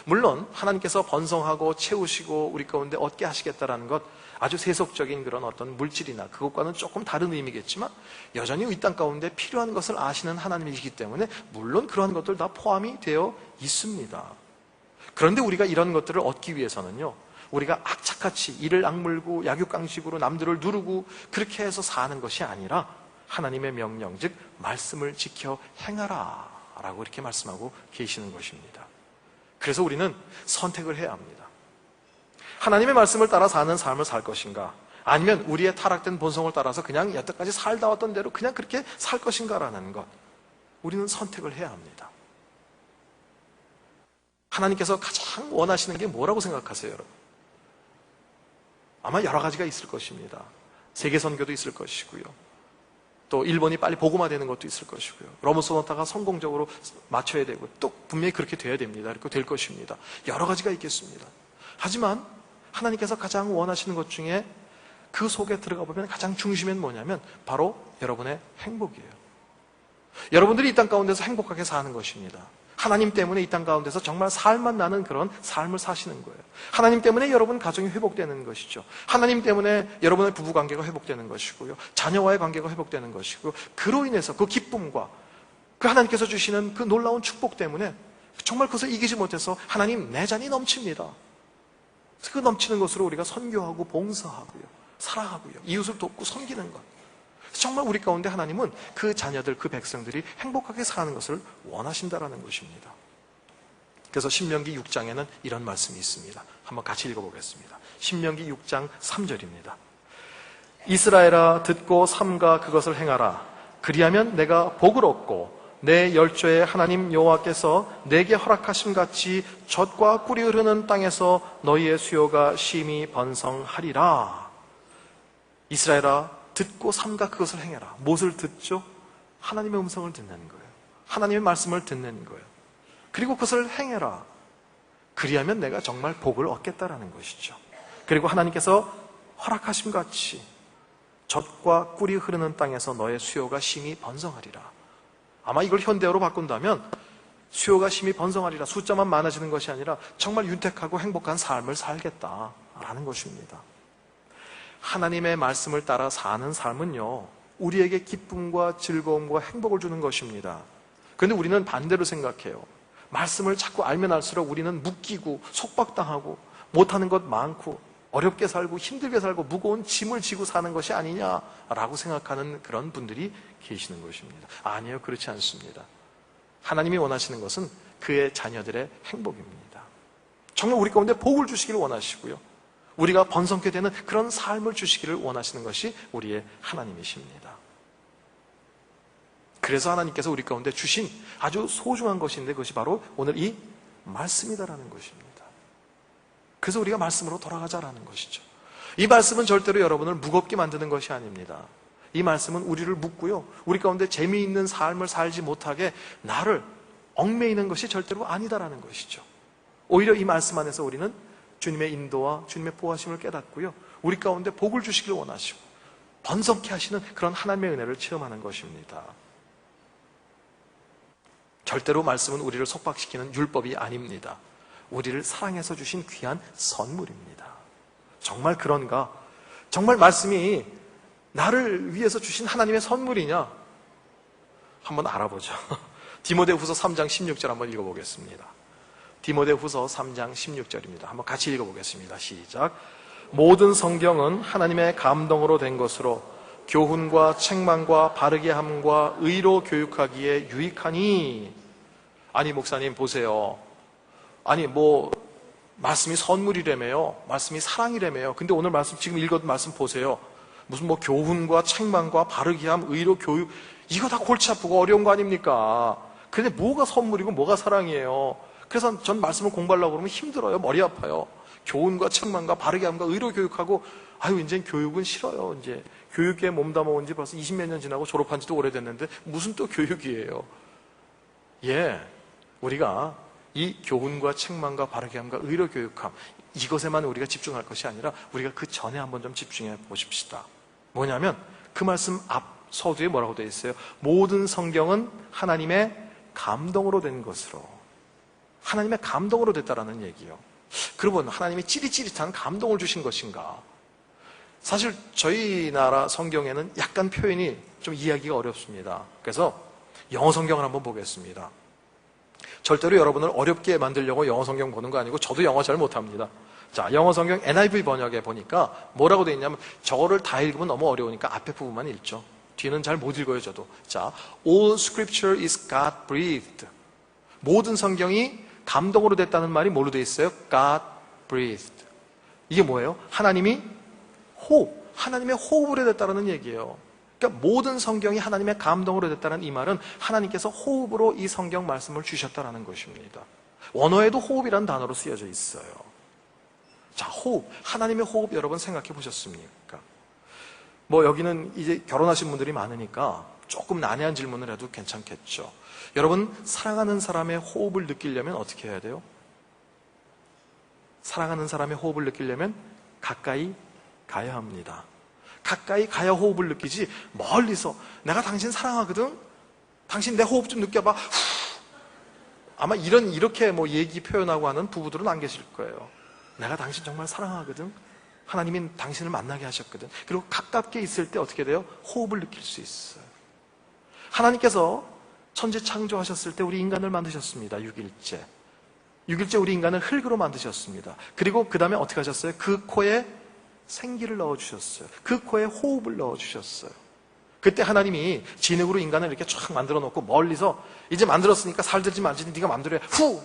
물론 하나님께서 번성하고 채우시고 우리 가운데 얻게 하시겠다라는 것, 아주 세속적인 그런 어떤 물질이나 그것과는 조금 다른 의미겠지만 여전히 이 땅 가운데 필요한 것을 아시는 하나님이시기 때문에 물론 그러한 것들 다 포함이 되어 있습니다. 그런데 우리가 이런 것들을 얻기 위해서는요, 우리가 악착같이 이를 악물고 약육강식으로 남들을 누르고 그렇게 해서 사는 것이 아니라 하나님의 명령, 즉 말씀을 지켜 행하라 라고 이렇게 말씀하고 계시는 것입니다. 그래서 우리는 선택을 해야 합니다. 하나님의 말씀을 따라 사는 삶을 살 것인가, 아니면 우리의 타락된 본성을 따라서 그냥 여태까지 살다 왔던 대로 그냥 그렇게 살 것인가라는 것, 우리는 선택을 해야 합니다. 하나님께서 가장 원하시는 게 뭐라고 생각하세요, 여러분? 아마 여러 가지가 있을 것입니다. 세계 선교도 있을 것이고요, 또 일본이 빨리 복음화되는 것도 있을 것이고요, 로마 소나타가 성공적으로 맞춰야 되고, 또 분명히 그렇게 돼야 됩니다. 이렇게 될 것입니다. 여러 가지가 있겠습니다. 하지만 하나님께서 가장 원하시는 것 중에 그 속에 들어가 보면 가장 중심엔 뭐냐면 바로 여러분의 행복이에요. 여러분들이 이 땅 가운데서 행복하게 사는 것입니다. 하나님 때문에 이 땅 가운데서 정말 살만 나는 그런 삶을 사시는 거예요. 하나님 때문에 여러분 가정이 회복되는 것이죠. 하나님 때문에 여러분의 부부관계가 회복되는 것이고요, 자녀와의 관계가 회복되는 것이고, 그로 인해서 그 기쁨과 그 하나님께서 주시는 그 놀라운 축복 때문에 정말 그것을 이기지 못해서 하나님 내 잔이 넘칩니다. 그 넘치는 것으로 우리가 선교하고 봉사하고요, 사랑하고요, 이웃을 돕고 섬기는 것, 정말 우리 가운데 하나님은 그 자녀들, 그 백성들이 행복하게 사는 것을 원하신다라는 것입니다. 그래서 신명기 6장에는 이런 말씀이 있습니다. 한번 같이 읽어보겠습니다. 신명기 6장 3절입니다. 이스라엘아, 듣고 삼가 그것을 행하라. 그리하면 내가 복을 얻고 내 열조의 하나님 여호와께서 내게 허락하심 같이 젖과 꿀이 흐르는 땅에서 너희의 수요가 심히 번성하리라. 이스라엘아, 듣고 삼가 그것을 행해라. 무엇을 듣죠? 하나님의 음성을 듣는 거예요. 하나님의 말씀을 듣는 거예요. 그리고 그것을 행해라. 그리하면 내가 정말 복을 얻겠다라는 것이죠. 그리고 하나님께서 허락하심 같이 젖과 꿀이 흐르는 땅에서 너의 수요가 심히 번성하리라. 아마 이걸 현대어로 바꾼다면 수요가 심히 번성하리라, 숫자만 많아지는 것이 아니라 정말 윤택하고 행복한 삶을 살겠다라는 것입니다. 하나님의 말씀을 따라 사는 삶은요, 우리에게 기쁨과 즐거움과 행복을 주는 것입니다. 그런데 우리는 반대로 생각해요. 말씀을 자꾸 알면 알수록 우리는 묶이고 속박당하고 못하는 것 많고 어렵게 살고 힘들게 살고 무거운 짐을 지고 사는 것이 아니냐라고 생각하는 그런 분들이 계시는 것입니다. 아니에요, 그렇지 않습니다. 하나님이 원하시는 것은 그의 자녀들의 행복입니다. 정말 우리 가운데 복을 주시기를 원하시고요, 우리가 번성케 되는 그런 삶을 주시기를 원하시는 것이 우리의 하나님이십니다. 그래서 하나님께서 우리 가운데 주신 아주 소중한 것인데 그것이 바로 오늘 이 말씀이다라는 것입니다. 그래서 우리가 말씀으로 돌아가자라는 것이죠. 이 말씀은 절대로 여러분을 무겁게 만드는 것이 아닙니다. 이 말씀은 우리를 묶고요, 우리 가운데 재미있는 삶을 살지 못하게 나를 얽매이는 것이 절대로 아니다라는 것이죠. 오히려 이 말씀 안에서 우리는 주님의 인도와 주님의 보호하심을 깨닫고요, 우리 가운데 복을 주시길 원하시고 번성케 하시는 그런 하나님의 은혜를 체험하는 것입니다. 절대로 말씀은 우리를 속박시키는 율법이 아닙니다. 우리를 사랑해서 주신 귀한 선물입니다. 정말 그런가? 정말 말씀이 나를 위해서 주신 하나님의 선물이냐? 한번 알아보죠. 디모데후서 3장 16절 한번 읽어보겠습니다. 디모데후서 3장 16절입니다. 한번 같이 읽어보겠습니다. 시작. 모든 성경은 하나님의 감동으로 된 것으로 교훈과 책망과 바르게 함과 의로 교육하기에 유익하니. 아니 목사님 보세요. 아니 말씀이 선물이라며요. 말씀이 사랑이라며요. 근데 오늘 말씀 지금 읽은 말씀 보세요. 무슨 교훈과 책망과 바르게 함, 의로 교육, 이거 다 골치 아프고 어려운 거 아닙니까? 근데 뭐가 선물이고 뭐가 사랑이에요? 그래서 전 말씀을 공부하려고 그러면 힘들어요. 머리 아파요. 교훈과 책망과 바르게 함과 의로 교육하고, 이제 교육은 싫어요. 이제 교육에 몸담아온 지 벌써 20몇 년 지나고 졸업한 지도 오래됐는데 무슨 또 교육이에요? 우리가 이 교훈과 책망과 바르게 함과 의로 교육함, 이것에만 우리가 집중할 것이 아니라 우리가 그 전에 한번 좀 집중해 보십시다. 뭐냐면 그 말씀 앞 서두에 뭐라고 되어 있어요? 모든 성경은 하나님의 감동으로 된 것으로. 하나님의 감동으로 됐다라는 얘기예요. 그러면 하나님이 찌릿찌릿한 감동을 주신 것인가? 사실 저희 나라 성경에는 약간 표현이 좀 이해하기가 어렵습니다. 그래서 영어 성경을 한번 보겠습니다. 절대로 여러분을 어렵게 만들려고 영어 성경 보는 거 아니고 저도 영어 잘 못합니다. 자, 영어 성경 NIV 번역에 보니까 뭐라고 되어 있냐면 저거를 다 읽으면 너무 어려우니까 앞에 부분만 읽죠. 뒤는 잘 못 읽어요, 저도. 자, All scripture is God breathed. 모든 성경이 감동으로 됐다는 말이 뭘로 되어 있어요? God breathed. 이게 뭐예요? 하나님의 호흡으로 됐다는 얘기예요. 그러니까 모든 성경이 하나님의 감동으로 됐다는 이 말은 하나님께서 호흡으로 이 성경 말씀을 주셨다는 것입니다. 원어에도 호흡이라는 단어로 쓰여져 있어요. 자, 호흡. 하나님의 호흡 여러분 생각해 보셨습니까? 여기는 이제 결혼하신 분들이 많으니까 조금 난해한 질문을 해도 괜찮겠죠. 여러분, 사랑하는 사람의 호흡을 느끼려면 어떻게 해야 돼요? 사랑하는 사람의 호흡을 느끼려면 가까이 가야 합니다. 가까이 가야 호흡을 느끼지, 멀리서 내가 당신 사랑하거든? 당신 내 호흡 좀 느껴봐. 아마 이렇게 얘기 표현하고 하는 부부들은 안 계실 거예요. 내가 당신 정말 사랑하거든? 하나님이 당신을 만나게 하셨거든. 그리고 가깝게 있을 때 어떻게 돼요? 호흡을 느낄 수 있어요. 하나님께서 천지 창조하셨을 때 우리 인간을 만드셨습니다. 6일째 우리 인간을 흙으로 만드셨습니다. 그리고 그 다음에 어떻게 하셨어요? 그 코에 생기를 넣어주셨어요. 그 코에 호흡을 넣어주셨어요. 그때 하나님이 진흙으로 인간을 이렇게 쫙 만들어 놓고 멀리서 이제 만들었으니까 살들지 말지 네가 마음대로 해. 후!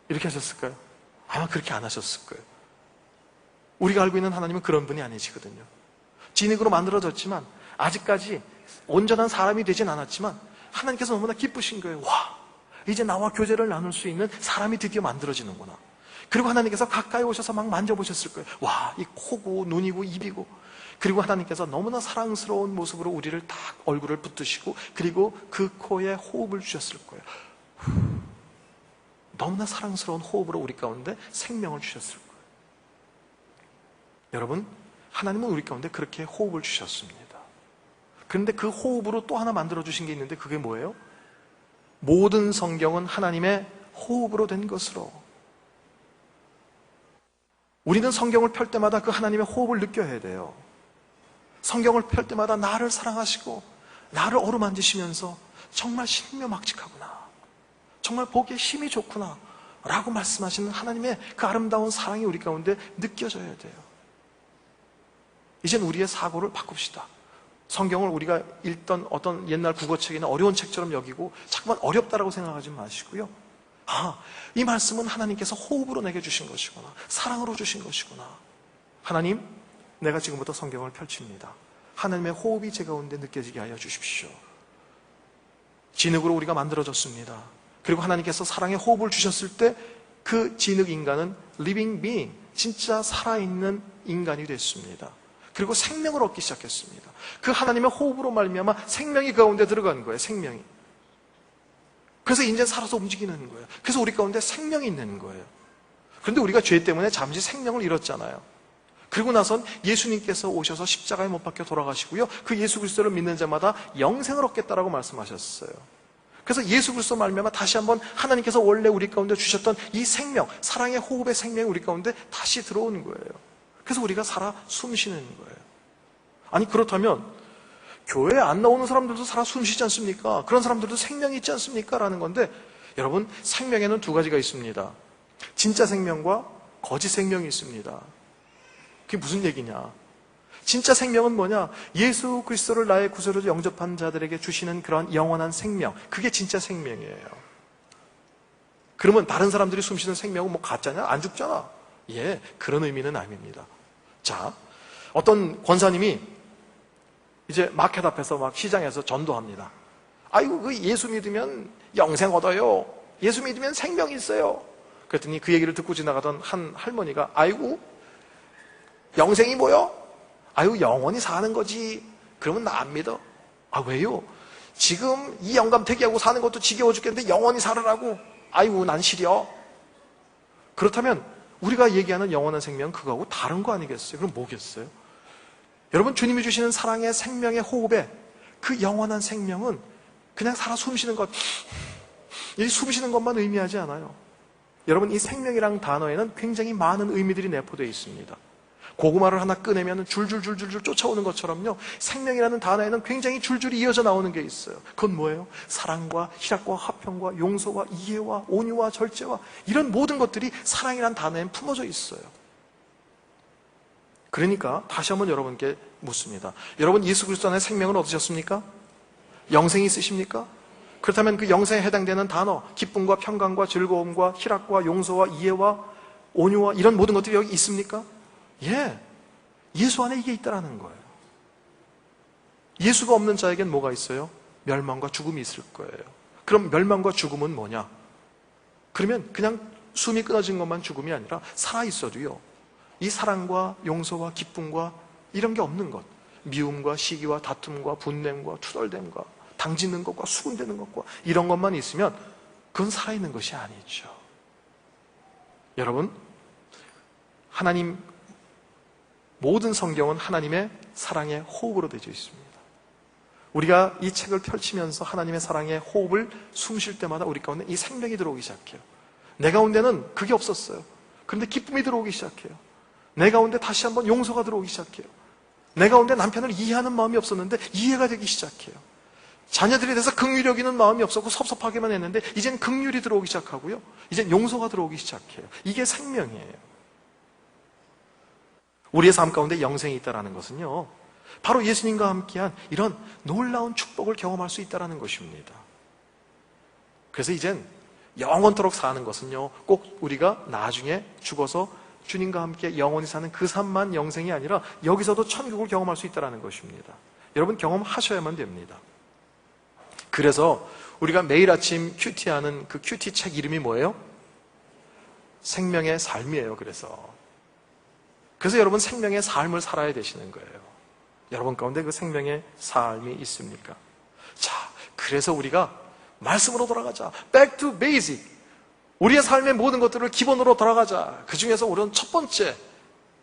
이렇게 하셨을까요? 아마 그렇게 안 하셨을 거예요. 우리가 알고 있는 하나님은 그런 분이 아니시거든요. 진흙으로 만들어졌지만 아직까지 온전한 사람이 되진 않았지만 하나님께서 너무나 기쁘신 거예요. 와, 이제 나와 교제를 나눌 수 있는 사람이 드디어 만들어지는구나. 그리고 하나님께서 가까이 오셔서 막 만져보셨을 거예요. 와, 이 코고 눈이고 입이고. 그리고 하나님께서 너무나 사랑스러운 모습으로 우리를 딱 얼굴을 붙드시고 그리고 그 코에 호흡을 주셨을 거예요. 너무나 사랑스러운 호흡으로 우리 가운데 생명을 주셨을 거예요. 여러분, 하나님은 우리 가운데 그렇게 호흡을 주셨습니다. 그런데 그 호흡으로 또 하나 만들어주신 게 있는데 그게 뭐예요? 모든 성경은 하나님의 호흡으로 된 것으로. 우리는 성경을 펼 때마다 그 하나님의 호흡을 느껴야 돼요. 성경을 펼 때마다 나를 사랑하시고 나를 어루만지시면서 정말 신묘막직하구나, 정말 보기에 힘이 좋구나 라고 말씀하시는 하나님의 그 아름다운 사랑이 우리 가운데 느껴져야 돼요. 이젠 우리의 사고를 바꿉시다. 성경을 우리가 읽던 어떤 옛날 국어책이나 어려운 책처럼 여기고 자꾸만 어렵다라고 생각하지 마시고요. 이 말씀은 하나님께서 호흡으로 내게 주신 것이구나, 사랑으로 주신 것이구나. 하나님, 내가 지금부터 성경을 펼칩니다. 하나님의 호흡이 제 가운데 느껴지게 하여 주십시오. 진흙으로 우리가 만들어졌습니다. 그리고 하나님께서 사랑의 호흡을 주셨을 때 그 진흙 인간은 living being, 진짜 살아있는 인간이 됐습니다. 그리고 생명을 얻기 시작했습니다. 그 하나님의 호흡으로 말미암아 생명이 그 가운데 들어간 거예요. 생명이. 그래서 이제 살아서 움직이는 거예요. 그래서 우리 가운데 생명이 있는 거예요. 그런데 우리가 죄 때문에 잠시 생명을 잃었잖아요. 그리고 나선 예수님께서 오셔서 십자가에 못 박혀 돌아가시고요, 그 예수 그리스도를 믿는 자마다 영생을 얻겠다라고 말씀하셨어요. 그래서 예수 그리스도 말미암아 다시 한번 하나님께서 원래 우리 가운데 주셨던 이 생명, 사랑의 호흡의 생명이 우리 가운데 다시 들어오는 거예요. 그래서 우리가 살아 숨쉬는 거예요. 아니, 그렇다면 교회에 안 나오는 사람들도 살아 숨쉬지 않습니까? 그런 사람들도 생명이 있지 않습니까? 라는 건데, 여러분, 생명에는 두 가지가 있습니다. 진짜 생명과 거짓 생명이 있습니다. 그게 무슨 얘기냐? 진짜 생명은 뭐냐? 예수 그리스도를 나의 구세주로 영접한 자들에게 주시는 그런 영원한 생명. 그게 진짜 생명이에요. 그러면 다른 사람들이 숨쉬는 생명은 뭐 가짜냐? 안 죽잖아. 예, 그런 의미는 아닙니다. 자, 어떤 권사님이 이제 마켓 앞에서 막 시장에서 전도합니다. 아이고, 그 예수 믿으면 영생 얻어요. 예수 믿으면 생명이 있어요. 그랬더니 그 얘기를 듣고 지나가던 한 할머니가, 아이고, 영생이 뭐요? 아이고, 영원히 사는 거지. 그러면 나 안 믿어. 아, 왜요? 지금 이 영감 대기하고 사는 것도 지겨워 죽겠는데 영원히 살으라고. 아이고, 난 싫어. 그렇다면 우리가 얘기하는 영원한 생명은 그거하고 다른 거 아니겠어요? 그럼 뭐겠어요? 여러분, 주님이 주시는 사랑의 생명의 호흡에 그 영원한 생명은 그냥 살아 숨쉬는 것, 이 숨쉬는 것만 의미하지 않아요. 여러분, 이 생명이란 단어에는 굉장히 많은 의미들이 내포되어 있습니다. 고구마를 하나 꺼내면 줄줄줄줄 쫓아오는 것처럼요, 생명이라는 단어에는 굉장히 줄줄이 이어져 나오는 게 있어요. 그건 뭐예요? 사랑과 희락과 화평과 용서와 이해와 온유와 절제와 이런 모든 것들이 사랑이라는 단어에 품어져 있어요. 그러니까 다시 한번 여러분께 묻습니다. 여러분, 예수 그리스도 안에 생명을 얻으셨습니까? 영생이 있으십니까? 그렇다면 그 영생에 해당되는 단어, 기쁨과 평강과 즐거움과 희락과 용서와 이해와 온유와 이런 모든 것들이 여기 있습니까? 예, 예수 안에 이게 있다라는 거예요. 예수가 없는 자에겐 뭐가 있어요? 멸망과 죽음이 있을 거예요. 그럼 멸망과 죽음은 뭐냐? 그러면 그냥 숨이 끊어진 것만 죽음이 아니라 살아있어도요, 이 사랑과 용서와 기쁨과 이런 게 없는 것, 미움과 시기와 다툼과 분냄과 투덜댐과 당짓는 것과 수군대는 것과 이런 것만 있으면 그건 살아있는 것이 아니죠. 여러분, 하나님, 모든 성경은 하나님의 사랑의 호흡으로 되어 있습니다. 우리가 이 책을 펼치면서 하나님의 사랑의 호흡을 숨 쉴 때마다 우리 가운데 이 생명이 들어오기 시작해요. 내 가운데는 그게 없었어요. 그런데 기쁨이 들어오기 시작해요. 내 가운데 다시 한번 용서가 들어오기 시작해요. 내 가운데 남편을 이해하는 마음이 없었는데 이해가 되기 시작해요. 자녀들에 대해서 긍휼히 여기는 마음이 없었고 섭섭하기만 했는데 이젠 긍휼이 들어오기 시작하고요, 이젠 용서가 들어오기 시작해요. 이게 생명이에요. 우리의 삶 가운데 영생이 있다는 것은요, 바로 예수님과 함께한 이런 놀라운 축복을 경험할 수 있다는 것입니다. 그래서 이젠 영원토록 사는 것은요, 꼭 우리가 나중에 죽어서 주님과 함께 영원히 사는 그 삶만 영생이 아니라 여기서도 천국을 경험할 수 있다는 것입니다. 여러분, 경험하셔야만 됩니다. 그래서 우리가 매일 아침 큐티하는 그 큐티 책 이름이 뭐예요? 생명의 삶이에요. 그래서 여러분, 생명의 삶을 살아야 되시는 거예요. 여러분 가운데 그 생명의 삶이 있습니까? 자, 그래서 우리가 말씀으로 돌아가자. Back to basic. 우리의 삶의 모든 것들을 기본으로 돌아가자. 그 중에서 우리는 첫 번째,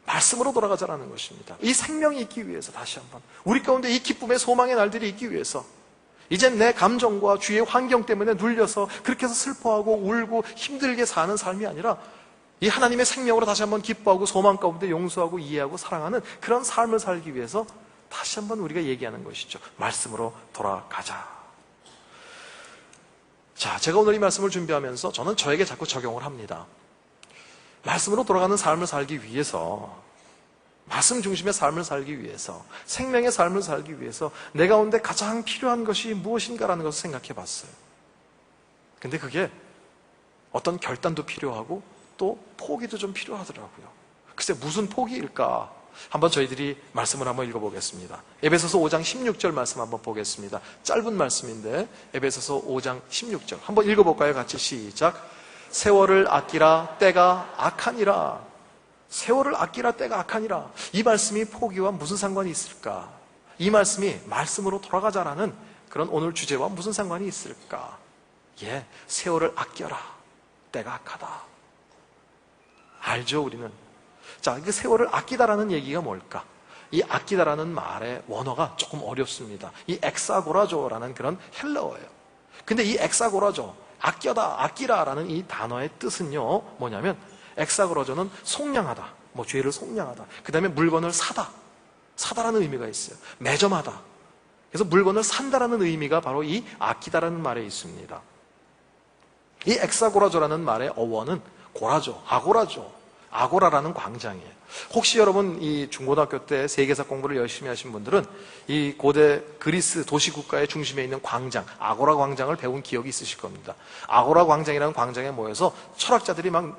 말씀으로 돌아가자라는 것입니다. 이 생명이 있기 위해서, 다시 한번 우리 가운데 이 기쁨의 소망의 날들이 있기 위해서, 이젠 내 감정과 주위의 환경 때문에 눌려서 그렇게 해서 슬퍼하고 울고 힘들게 사는 삶이 아니라 이 하나님의 생명으로 다시 한번 기뻐하고 소망 가운데 용서하고 이해하고 사랑하는 그런 삶을 살기 위해서 다시 한번 우리가 얘기하는 것이죠. 말씀으로 돌아가자. 자, 제가 오늘 이 말씀을 준비하면서 저는 저에게 자꾸 적용을 합니다. 말씀으로 돌아가는 삶을 살기 위해서, 말씀 중심의 삶을 살기 위해서, 생명의 삶을 살기 위해서 내 가운데 가장 필요한 것이 무엇인가라는 것을 생각해 봤어요. 근데 그게 어떤 결단도 필요하고 또 포기도 좀 필요하더라고요. 글쎄, 무슨 포기일까? 한번 저희들이 말씀을 한번 읽어보겠습니다. 에베소서 5장 16절 말씀 한번 보겠습니다. 짧은 말씀인데 에베소서 5장 16절 한번 읽어볼까요? 같이 시작. 세월을 아끼라 때가 악하니라. 세월을 아끼라 때가 악하니라. 이 말씀이 포기와 무슨 상관이 있을까? 이 말씀이 말씀으로 돌아가자라는 그런 오늘 주제와 무슨 상관이 있을까? 예, 세월을 아껴라. 때가 악하다. 알죠, 우리는? 자, 그 세월을 아끼다라는 얘기가 뭘까? 이 아끼다라는 말의 원어가 조금 어렵습니다. 이 엑사고라조라는 그런 헬라어예요. 근데 이 엑사고라조, 아껴다, 아끼라라는 이 단어의 뜻은요, 뭐냐면 엑사고라조는 속량하다, 뭐 죄를 속량하다. 그 다음에 물건을 사다라는 의미가 있어요. 매점하다. 그래서 물건을 산다라는 의미가 바로 이 아끼다라는 말에 있습니다. 이 엑사고라조라는 말의 어원은 고라조, 아고라조. 아고라라는 광장이에요. 혹시 여러분 이 중고등학교 때 세계사 공부를 열심히 하신 분들은 이 고대 그리스 도시국가의 중심에 있는 광장, 아고라 광장을 배운 기억이 있으실 겁니다. 아고라 광장이라는 광장에 모여서 철학자들이 막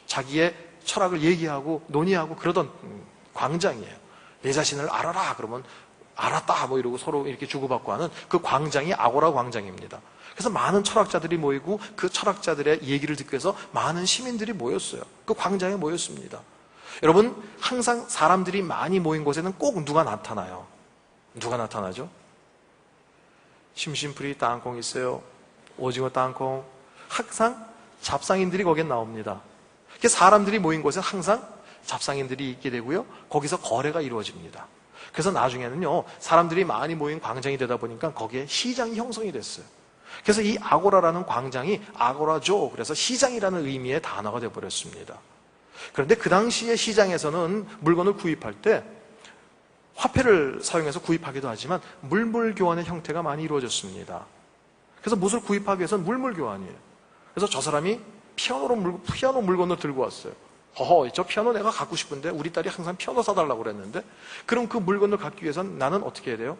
자기의 철학을 얘기하고 논의하고 그러던 광장이에요. 내 자신을 알아라 그러면 알았다 뭐 이러고 서로 이렇게 주고받고 하는 그 광장이 아고라 광장입니다. 그래서 많은 철학자들이 모이고 그 철학자들의 얘기를 듣기 위해서 많은 시민들이 모였어요. 그 광장에 모였습니다. 여러분, 항상 사람들이 많이 모인 곳에는 꼭 누가 나타나요? 누가 나타나죠? 심심풀이 땅콩 있어요. 오징어 땅콩. 항상 잡상인들이 거기에 나옵니다. 사람들이 모인 곳에 항상 잡상인들이 있게 되고요. 거기서 거래가 이루어집니다. 그래서 나중에는요, 사람들이 많이 모인 광장이 되다 보니까 거기에 시장이 형성이 됐어요. 그래서 이 아고라라는 광장이 아고라조, 그래서 시장이라는 의미의 단어가 되어버렸습니다. 그런데 그 당시에 시장에서는 물건을 구입할 때 화폐를 사용해서 구입하기도 하지만 물물교환의 형태가 많이 이루어졌습니다. 그래서 무엇을 구입하기 위해서는 물물교환이에요. 그래서 저 사람이 피아노 물건을 들고 왔어요. 허허, 저 피아노 내가 갖고 싶은데 우리 딸이 항상 피아노 사달라고 그랬는데, 그럼 그 물건을 갖기 위해서는 나는 어떻게 해야 돼요?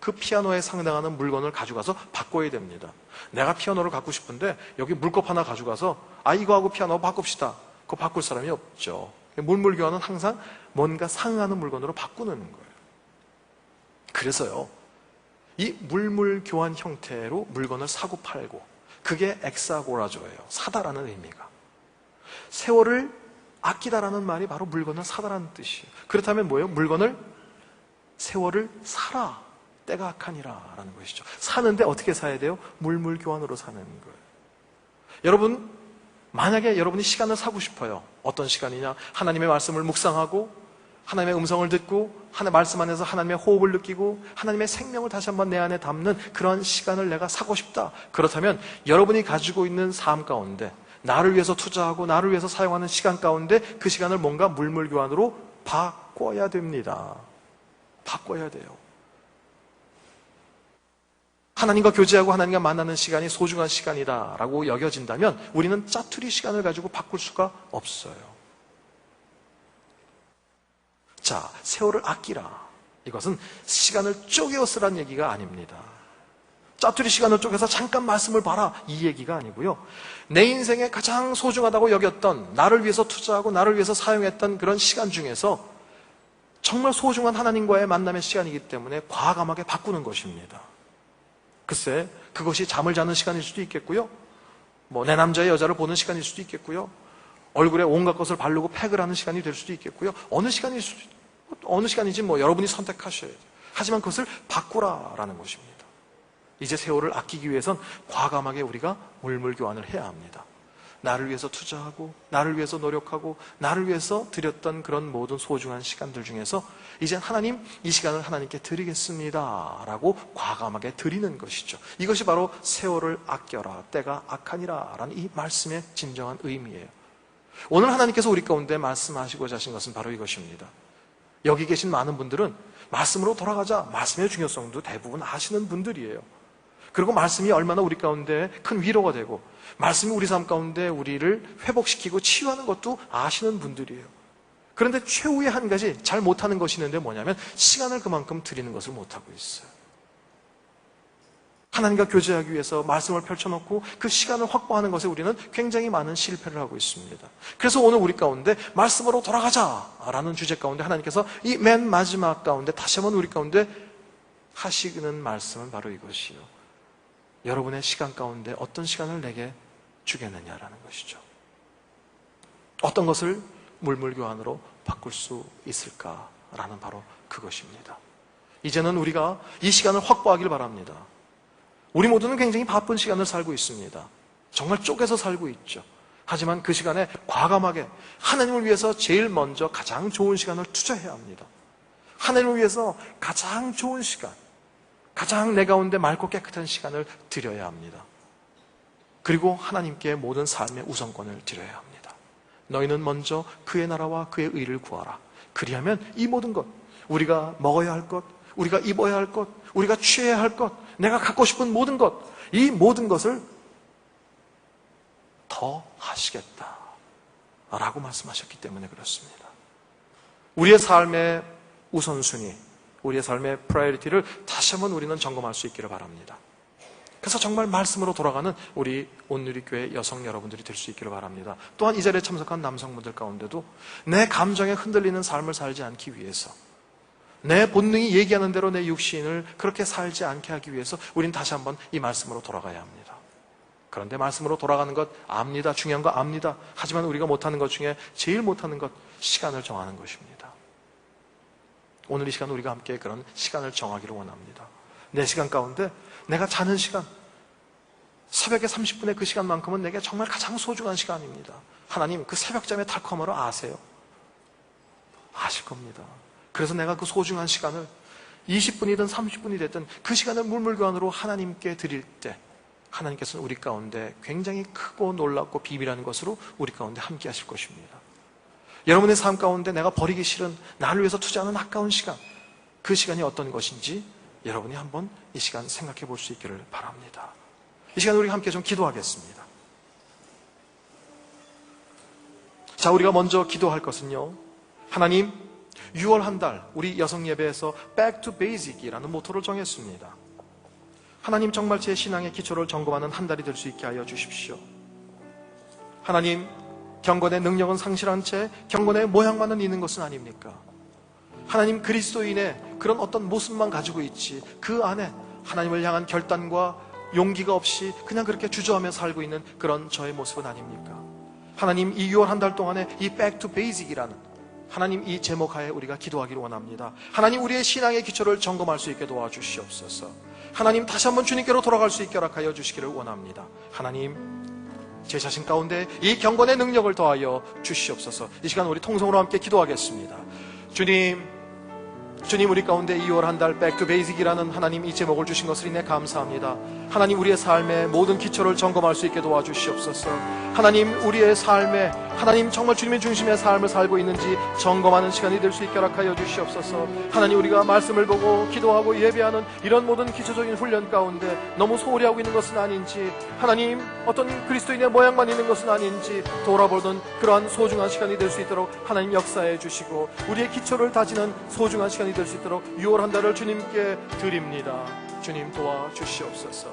그 피아노에 상당하는 물건을 가져가서 바꿔야 됩니다. 내가 피아노를 갖고 싶은데 여기 물컵 하나 가져가서 이거하고 피아노 바꿉시다. 그거 바꿀 사람이 없죠. 물물교환은 항상 뭔가 상하는 물건으로 바꾸는 거예요. 그래서요, 이 물물교환 형태로 물건을 사고 팔고, 그게 엑사고라조예요. 사다라는 의미가. 세월을 아끼다라는 말이 바로 물건을 사다라는 뜻이에요. 그렇다면 뭐예요? 세월을 사라. 때가 악하니라 라는 것이죠. 사는데 어떻게 사야 돼요? 물물교환으로 사는 거예요. 여러분, 만약에 여러분이 시간을 사고 싶어요. 어떤 시간이냐? 하나님의 말씀을 묵상하고, 하나님의 음성을 듣고, 하나님의 말씀 안에서 하나님의 호흡을 느끼고, 하나님의 생명을 다시 한번 내 안에 담는 그런 시간을 내가 사고 싶다. 그렇다면 여러분이 가지고 있는 삶 가운데 나를 위해서 투자하고 나를 위해서 사용하는 시간 가운데 그 시간을 뭔가 물물교환으로 바꿔야 됩니다. 바꿔야 돼요. 하나님과 교제하고 하나님과 만나는 시간이 소중한 시간이다라고 여겨진다면 우리는 짜투리 시간을 가지고 바꿀 수가 없어요. 자, 세월을 아끼라. 이것은 시간을 쪼개어 쓰라는 얘기가 아닙니다. 짜투리 시간을 쪼개서 잠깐 말씀을 봐라, 이 얘기가 아니고요. 내 인생에 가장 소중하다고 여겼던, 나를 위해서 투자하고 나를 위해서 사용했던 그런 시간 중에서 정말 소중한 하나님과의 만남의 시간이기 때문에 과감하게 바꾸는 것입니다. 글쎄, 그것이 잠을 자는 시간일 수도 있겠고요. 내 남자의 여자를 보는 시간일 수도 있겠고요. 얼굴에 온갖 것을 바르고 팩을 하는 시간이 될 수도 있겠고요. 어느 시간인지 여러분이 선택하셔야 돼요. 하지만 그것을 바꾸라라는 것입니다. 이제 세월을 아끼기 위해선 과감하게 우리가 물물교환을 해야 합니다. 나를 위해서 투자하고, 나를 위해서 노력하고, 나를 위해서 드렸던 그런 모든 소중한 시간들 중에서 이제 하나님, 이 시간을 하나님께 드리겠습니다 라고 과감하게 드리는 것이죠. 이것이 바로 세월을 아껴라, 때가 악하니라 라는 이 말씀의 진정한 의미예요. 오늘 하나님께서 우리 가운데 말씀하시고자 하신 것은 바로 이것입니다. 여기 계신 많은 분들은 말씀으로 돌아가자, 말씀의 중요성도 대부분 아시는 분들이에요. 그리고 말씀이 얼마나 우리 가운데 큰 위로가 되고, 말씀이 우리 삶 가운데 우리를 회복시키고 치유하는 것도 아시는 분들이에요. 그런데 최후의 한 가지 잘 못하는 것이 있는데 뭐냐면 시간을 그만큼 드리는 것을 못하고 있어요. 하나님과 교제하기 위해서 말씀을 펼쳐놓고 그 시간을 확보하는 것에 우리는 굉장히 많은 실패를 하고 있습니다. 그래서 오늘 우리 가운데 말씀으로 돌아가자라는 주제 가운데 하나님께서 이 맨 마지막 가운데 다시 한번 우리 가운데 하시는 말씀은 바로 이것이요. 여러분의 시간 가운데 어떤 시간을 내게 주겠느냐라는 것이죠. 어떤 것을 물물교환으로 바꿀 수 있을까라는 바로 그것입니다. 이제는 우리가 이 시간을 확보하길 바랍니다. 우리 모두는 굉장히 바쁜 시간을 살고 있습니다. 정말 쪼개서 살고 있죠. 하지만 그 시간에 과감하게 하나님을 위해서 제일 먼저 가장 좋은 시간을 투자해야 합니다. 하나님을 위해서 가장 좋은 시간, 가장 내 가운데 맑고 깨끗한 시간을 드려야 합니다. 그리고 하나님께 모든 삶의 우선권을 드려야 합니다. 너희는 먼저 그의 나라와 그의 의를 구하라. 그리하면 이 모든 것, 우리가 먹어야 할 것, 우리가 입어야 할 것, 우리가 취해야 할 것, 내가 갖고 싶은 모든 것, 이 모든 것을 더 하시겠다 라고 말씀하셨기 때문에 그렇습니다. 우리의 삶의 우선순위, 우리의 삶의 프라이어리티를 다시 한번 우리는 점검할 수 있기를 바랍니다. 그래서 정말 말씀으로 돌아가는 우리 온누리교회 여성 여러분들이 될 수 있기를 바랍니다. 또한 이 자리에 참석한 남성분들 가운데도 내 감정에 흔들리는 삶을 살지 않기 위해서, 내 본능이 얘기하는 대로 내 육신을 그렇게 살지 않게 하기 위해서 우린 다시 한번 이 말씀으로 돌아가야 합니다. 그런데 말씀으로 돌아가는 것 압니다. 중요한 거 압니다. 하지만 우리가 못하는 것 중에 제일 못하는 것, 시간을 정하는 것입니다. 오늘 이 시간 우리가 함께 그런 시간을 정하기를 원합니다. 내 시간 가운데 내가 자는 시간, 새벽에 30분의 그 시간만큼은 내게 정말 가장 소중한 시간입니다. 하나님 그 새벽잠의 달콤함을 아세요? 아실 겁니다. 그래서 내가 그 소중한 시간을 20분이든 30분이 됐든 그 시간을 물물교환으로 하나님께 드릴 때 하나님께서는 우리 가운데 굉장히 크고 놀랍고 비밀한 것으로 우리 가운데 함께 하실 것입니다. 여러분의 삶 가운데 내가 버리기 싫은, 나를 위해서 투자하는 아까운 시간, 그 시간이 어떤 것인지 여러분이 한번 이 시간 생각해 볼 수 있기를 바랍니다. 이 시간 우리 함께 좀 기도하겠습니다. 자, 우리가 먼저 기도할 것은요, 하나님 6월 한 달 우리 여성 예배에서 Back to Basic이라는 모토를 정했습니다. 하나님 정말 제 신앙의 기초를 점검하는 한 달이 될 수 있게 하여 주십시오. 하나님, 경건의 능력은 상실한 채 경건의 모양만은 있는 것은 아닙니까? 하나님, 그리스도인의 그런 어떤 모습만 가지고 있지 그 안에 하나님을 향한 결단과 용기가 없이 그냥 그렇게 주저하며 살고 있는 그런 저의 모습은 아닙니까? 하나님, 이 6월 한 달 동안에 이 Back to Basic이라는 하나님 이 제목 하에 우리가 기도하기를 원합니다. 하나님, 우리의 신앙의 기초를 점검할 수 있게 도와주시옵소서. 하나님, 다시 한번 주님께로 돌아갈 수 있게 허락하여 주시기를 원합니다. 하나님, 제 자신 가운데 이 경건의 능력을 더하여 주시옵소서. 이 시간 우리 통성으로 함께 기도하겠습니다. 주님, 우리 가운데 2월 한 달 Back to Basic이라는 하나님 이 제목을 주신 것을 인해 감사합니다. 하나님, 우리의 삶의 모든 기초를 점검할 수 있게 도와주시옵소서. 하나님, 우리의 삶에 하나님 정말 주님의 중심의 삶을 살고 있는지 점검하는 시간이 될 수 있게 허락하여 주시옵소서. 하나님, 우리가 말씀을 보고 기도하고 예배하는 이런 모든 기초적인 훈련 가운데 너무 소홀히 하고 있는 것은 아닌지, 하나님 어떤 그리스도인의 모양만 있는 것은 아닌지 돌아보는 그러한 소중한 시간이 될 수 있도록 하나님 역사해 주시고, 우리의 기초를 다지는 소중한 시간이 될 수 있도록 6월 한 달을 주님께 드립니다. 주님 도와주시옵소서.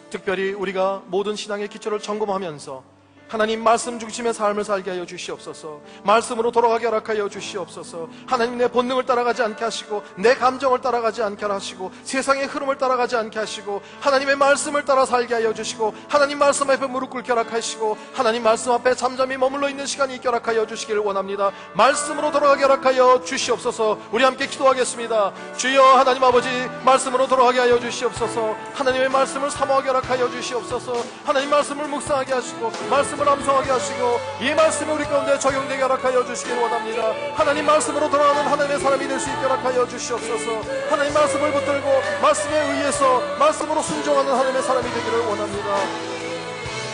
특별히 우리가 모든 신앙의 기초를 점검하면서 하나님 말씀 중심의 삶을 살게 하여 주시옵소서. 말씀으로 돌아가게 허락하여 주시옵소서. 하나님, 내 본능을 따라가지 않게 하시고 내 감정을 따라가지 않게 하시고 세상의 흐름을 따라가지 않게 하시고 하나님의 말씀을 따라 살게 하여 주시고 하나님 말씀 앞에 무릎 꿇게 허락하시고 하나님 말씀 앞에 잠잠히 머물러 있는 시간이 있게 허락하여 주시기를 원합니다. 말씀으로 돌아가게 허락하여 주시옵소서. 우리 함께 기도하겠습니다. 주여, 하나님 아버지, 말씀으로 돌아가게 하여 주시옵소서. 하나님의 말씀을 사모하게 허락하여 주시옵소서. 하나님 말씀을 묵상하게 하시고 말씀을 암송하게 하시고 이 말씀이 우리 가운데 적용되게 허락하여 주시길 원합니다. 하나님 말씀으로 돌아가는 하나님의 사람이 될 수 있게 허락하여 주시옵소서. 하나님 말씀을 붙들고 말씀에 의해서 말씀으로 순종하는 하나님의 사람이 되기를 원합니다.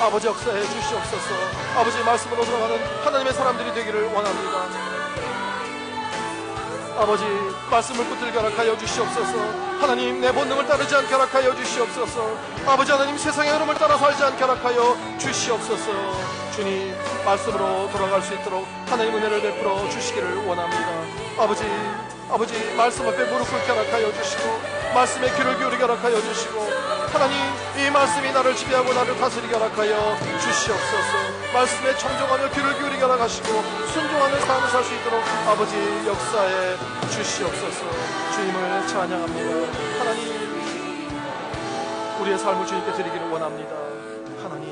아버지, 역사해 주시옵소서. 아버지, 말씀으로 돌아가는 하나님의 사람들이 되기를 원합니다. 아버지, 말씀을 붙들게 허락하여 주시옵소서. 하나님, 내 본능을 따르지 않게 허락하여 주시옵소서. 아버지 하나님, 세상의 흐름을 따라 살지 않게 허락하여 주시옵소서. 주님, 말씀으로 돌아갈 수 있도록 하나님 은혜를 베풀어 주시기를 원합니다. 아버지, 말씀 앞에 무릎 꿇게 허락하여 주시고 말씀에 귀를 기울이게 허락하여 주시고 하나님, 이 말씀이 나를 지배하고 나를 다스리게 허락하여 주시옵소서. 말씀에 청정하며 귀를 기울이게 허락하시고 순종하는 삶을 살 수 있도록 아버지 역사해 주시옵소서. 주님을 찬양합니다. 하나님, 우리의 삶을 주님께 드리기를 원합니다. 하나님,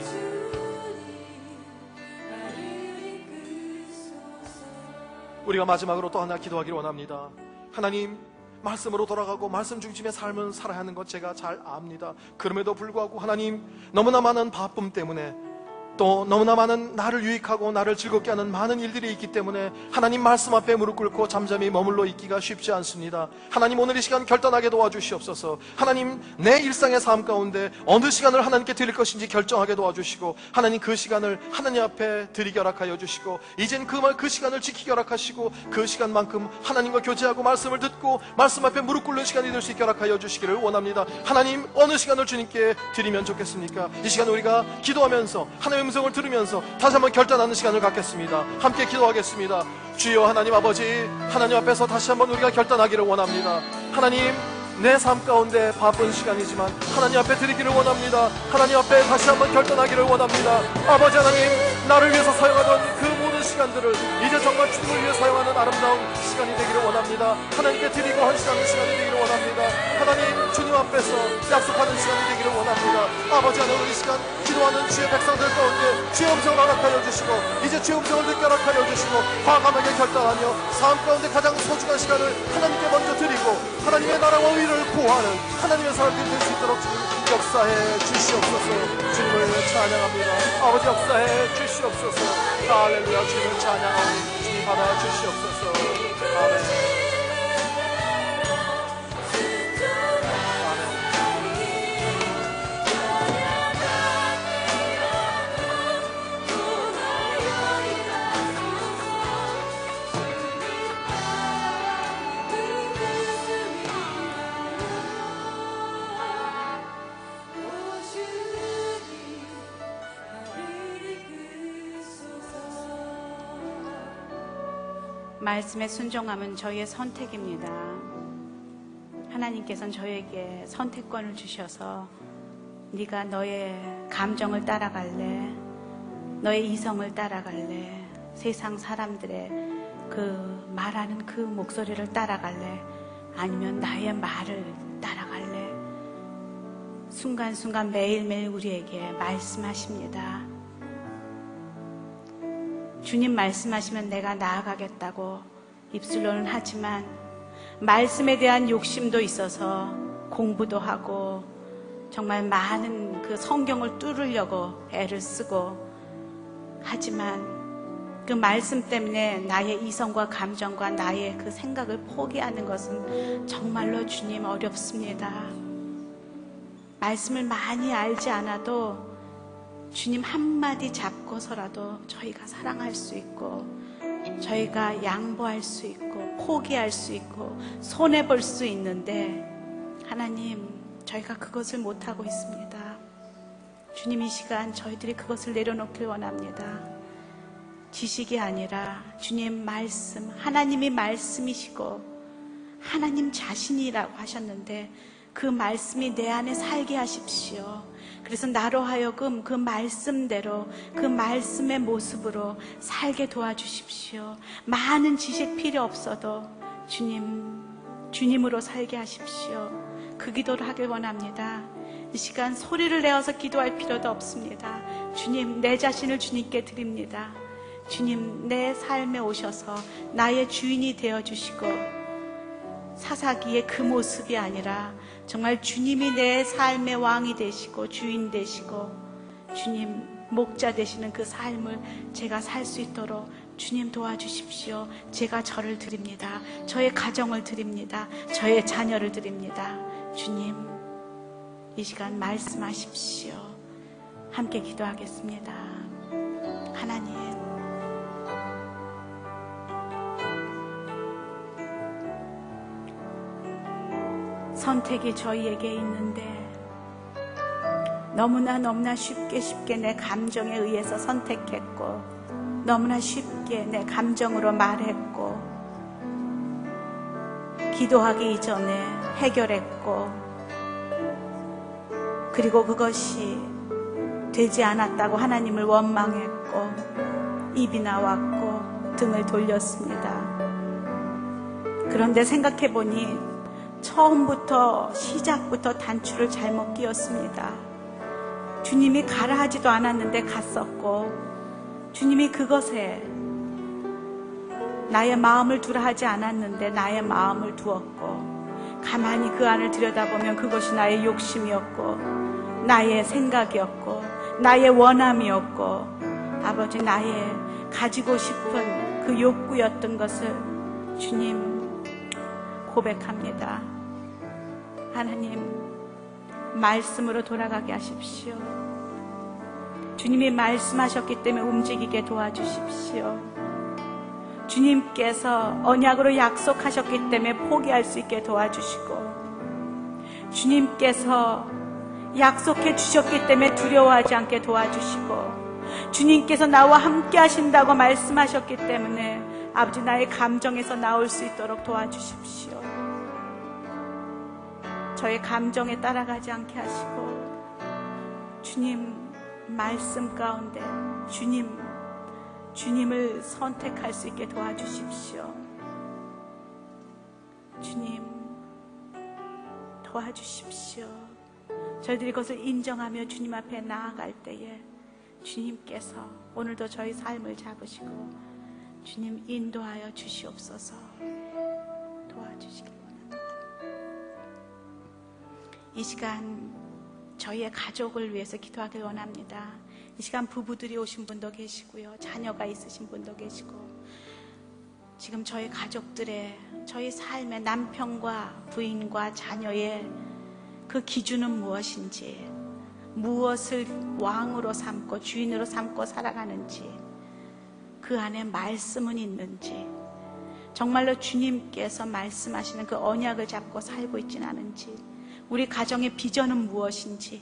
우리가 마지막으로 또 하나 기도하기를 원합니다. 하나님, 말씀으로 돌아가고 말씀 중심의 삶을 살아야 하는 것 제가 잘 압니다. 그럼에도 불구하고 하나님, 너무나 많은 바쁨 때문에 또 너무나 많은 나를 유익하고 나를 즐겁게 하는 많은 일들이 있기 때문에 하나님 말씀 앞에 무릎 꿇고 잠잠히 머물러 있기가 쉽지 않습니다. 하나님, 오늘 이 시간 결단하게 도와주시옵소서. 하나님, 내 일상의 삶 가운데 어느 시간을 하나님께 드릴 것인지 결정하게 도와주시고 하나님, 그 시간을 하나님 앞에 드리게 허락하여 주시고 이젠 그 시간을 지키게 허락하시고 그 시간만큼 하나님과 교제하고 말씀을 듣고 말씀 앞에 무릎 꿇는 시간이 될 수 있게 허락하여 주시기를 원합니다. 하나님, 어느 시간을 주님께 드리면 좋겠습니까? 이 시간 우리가 기도하면서 하나님의 음성을 들으면서 다시 한번 결단하는 시간을 갖겠습니다. 함께 기도하겠습니다. 주여 하나님 아버지, 하나님 앞에서 다시 한번 우리가 결단하기를 원합니다. 하나님, 내 삶 가운데 바쁜 시간이지만 하나님 앞에 드리기를 원합니다. 하나님 앞에 다시 한번 결단하기를 원합니다. 아버지 하나님, 나를 위해서 사용하던 그 모든 시간들을 이제 정말 주님을 위해 사용하는 아름다운 시간이 되기를 원합니다. 하나님께 드리고 헌신하는 시간이 되기를 원합니다. 하나님, 주님 앞에서 약속하는 시간이 되기를 원합니다. 아버지 하나님, 이 시간 기도하는 주의 백성들 가운데 주의 음성을 허락하여 주시고 이제 주의 음성을 듣게 허락하여 주시고 과감하게 결단하며 삶 가운데 가장 소중한 시간을 하나님께 먼저 드리고 하나님의 나라와 의를 구하는 하나님의 사람들이 될 수 있도록 주님 역사해 주시옵소서. 주님을 찬양합니다. 아버지 역사해 주시옵소서. 할렐루야. 주님을 찬양하오니 주님 받아 주시옵소서. 아멘. 말씀에 순종함은 저희의 선택입니다. 하나님께서는 저에게 선택권을 주셔서 네가 너의 감정을 따라갈래? 너의 이성을 따라갈래? 세상 사람들의 그 말하는 그 목소리를 따라갈래? 아니면 나의 말을 따라갈래? 순간순간 매일매일 우리에게 말씀하십니다. 주님 말씀하시면 내가 나아가겠다고 입술로는 하지만 말씀에 대한 욕심도 있어서 공부도 하고 정말 많은 그 성경을 뚫으려고 애를 쓰고 하지만 그 말씀 때문에 나의 이성과 감정과 나의 그 생각을 포기하는 것은 정말로 주님 어렵습니다. 말씀을 많이 알지 않아도 주님 한마디 잡고서라도 저희가 사랑할 수 있고 저희가 양보할 수 있고 포기할 수 있고 손해볼 수 있는데 하나님, 저희가 그것을 못하고 있습니다. 주님, 이 시간 저희들이 그것을 내려놓길 원합니다. 지식이 아니라 주님 말씀, 하나님이 말씀이시고 하나님 자신이라고 하셨는데 그 말씀이 내 안에 살게 하십시오. 그래서 나로 하여금 그 말씀대로 그 말씀의 모습으로 살게 도와주십시오. 많은 지식 필요 없어도 주님으로 살게 하십시오. 그 기도를 하길 원합니다. 이 시간 소리를 내어서 기도할 필요도 없습니다. 주님, 내 자신을 주님께 드립니다. 주님, 내 삶에 오셔서 나의 주인이 되어주시고 사사기의 그 모습이 아니라 정말 주님이 내 삶의 왕이 되시고 주인 되시고 주님 목자 되시는 그 삶을 제가 살 수 있도록 주님 도와주십시오. 제가 저를 드립니다. 저의 가정을 드립니다. 저의 자녀를 드립니다. 주님, 이 시간 말씀하십시오. 함께 기도하겠습니다. 하나님, 선택이 저희에게 있는데 너무나 쉽게 내 감정에 의해서 선택했고 너무나 쉽게 내 감정으로 말했고 기도하기 이전에 해결했고 그리고 그것이 되지 않았다고 하나님을 원망했고 입이 나왔고 등을 돌렸습니다. 그런데 생각해보니 처음부터 시작부터 단추를 잘못 끼웠습니다. 주님이 가라 하지도 않았는데 갔었고 주님이 그것에 나의 마음을 두라 하지 않았는데 나의 마음을 두었고 가만히 그 안을 들여다보면 그것이 나의 욕심이었고 나의 생각이었고 나의 원함이었고 아버지 나의 가지고 싶은 그 욕구였던 것을 주님 고백합니다. 하나님, 말씀으로 돌아가게 하십시오. 주님이 말씀하셨기 때문에 움직이게 도와주십시오. 주님께서 언약으로 약속하셨기 때문에 포기할 수 있게 도와주시고 주님께서 약속해 주셨기 때문에 두려워하지 않게 도와주시고 주님께서 나와 함께 하신다고 말씀하셨기 때문에 아버지 나의 감정에서 나올 수 있도록 도와주십시오. 저의 감정에 따라가지 않게 하시고 주님 말씀 가운데 주님을 선택할 수 있게 도와주십시오. 주님 도와주십시오. 저희들이 그것을 인정하며 주님 앞에 나아갈 때에 주님께서 오늘도 저희 삶을 잡으시고 주님 인도하여 주시옵소서. 도와주시길 원합니다. 이 시간 저희의 가족을 위해서 기도하길 원합니다. 이 시간 부부들이 오신 분도 계시고요, 자녀가 있으신 분도 계시고, 지금 저희 가족들의, 저희 삶의 남편과 부인과 자녀의 그 기준은 무엇인지, 무엇을 왕으로 삼고 주인으로 삼고 살아가는지, 그 안에 말씀은 있는지, 정말로 주님께서 말씀하시는 그 언약을 잡고 살고 있지는 않은지, 우리 가정의 비전은 무엇인지,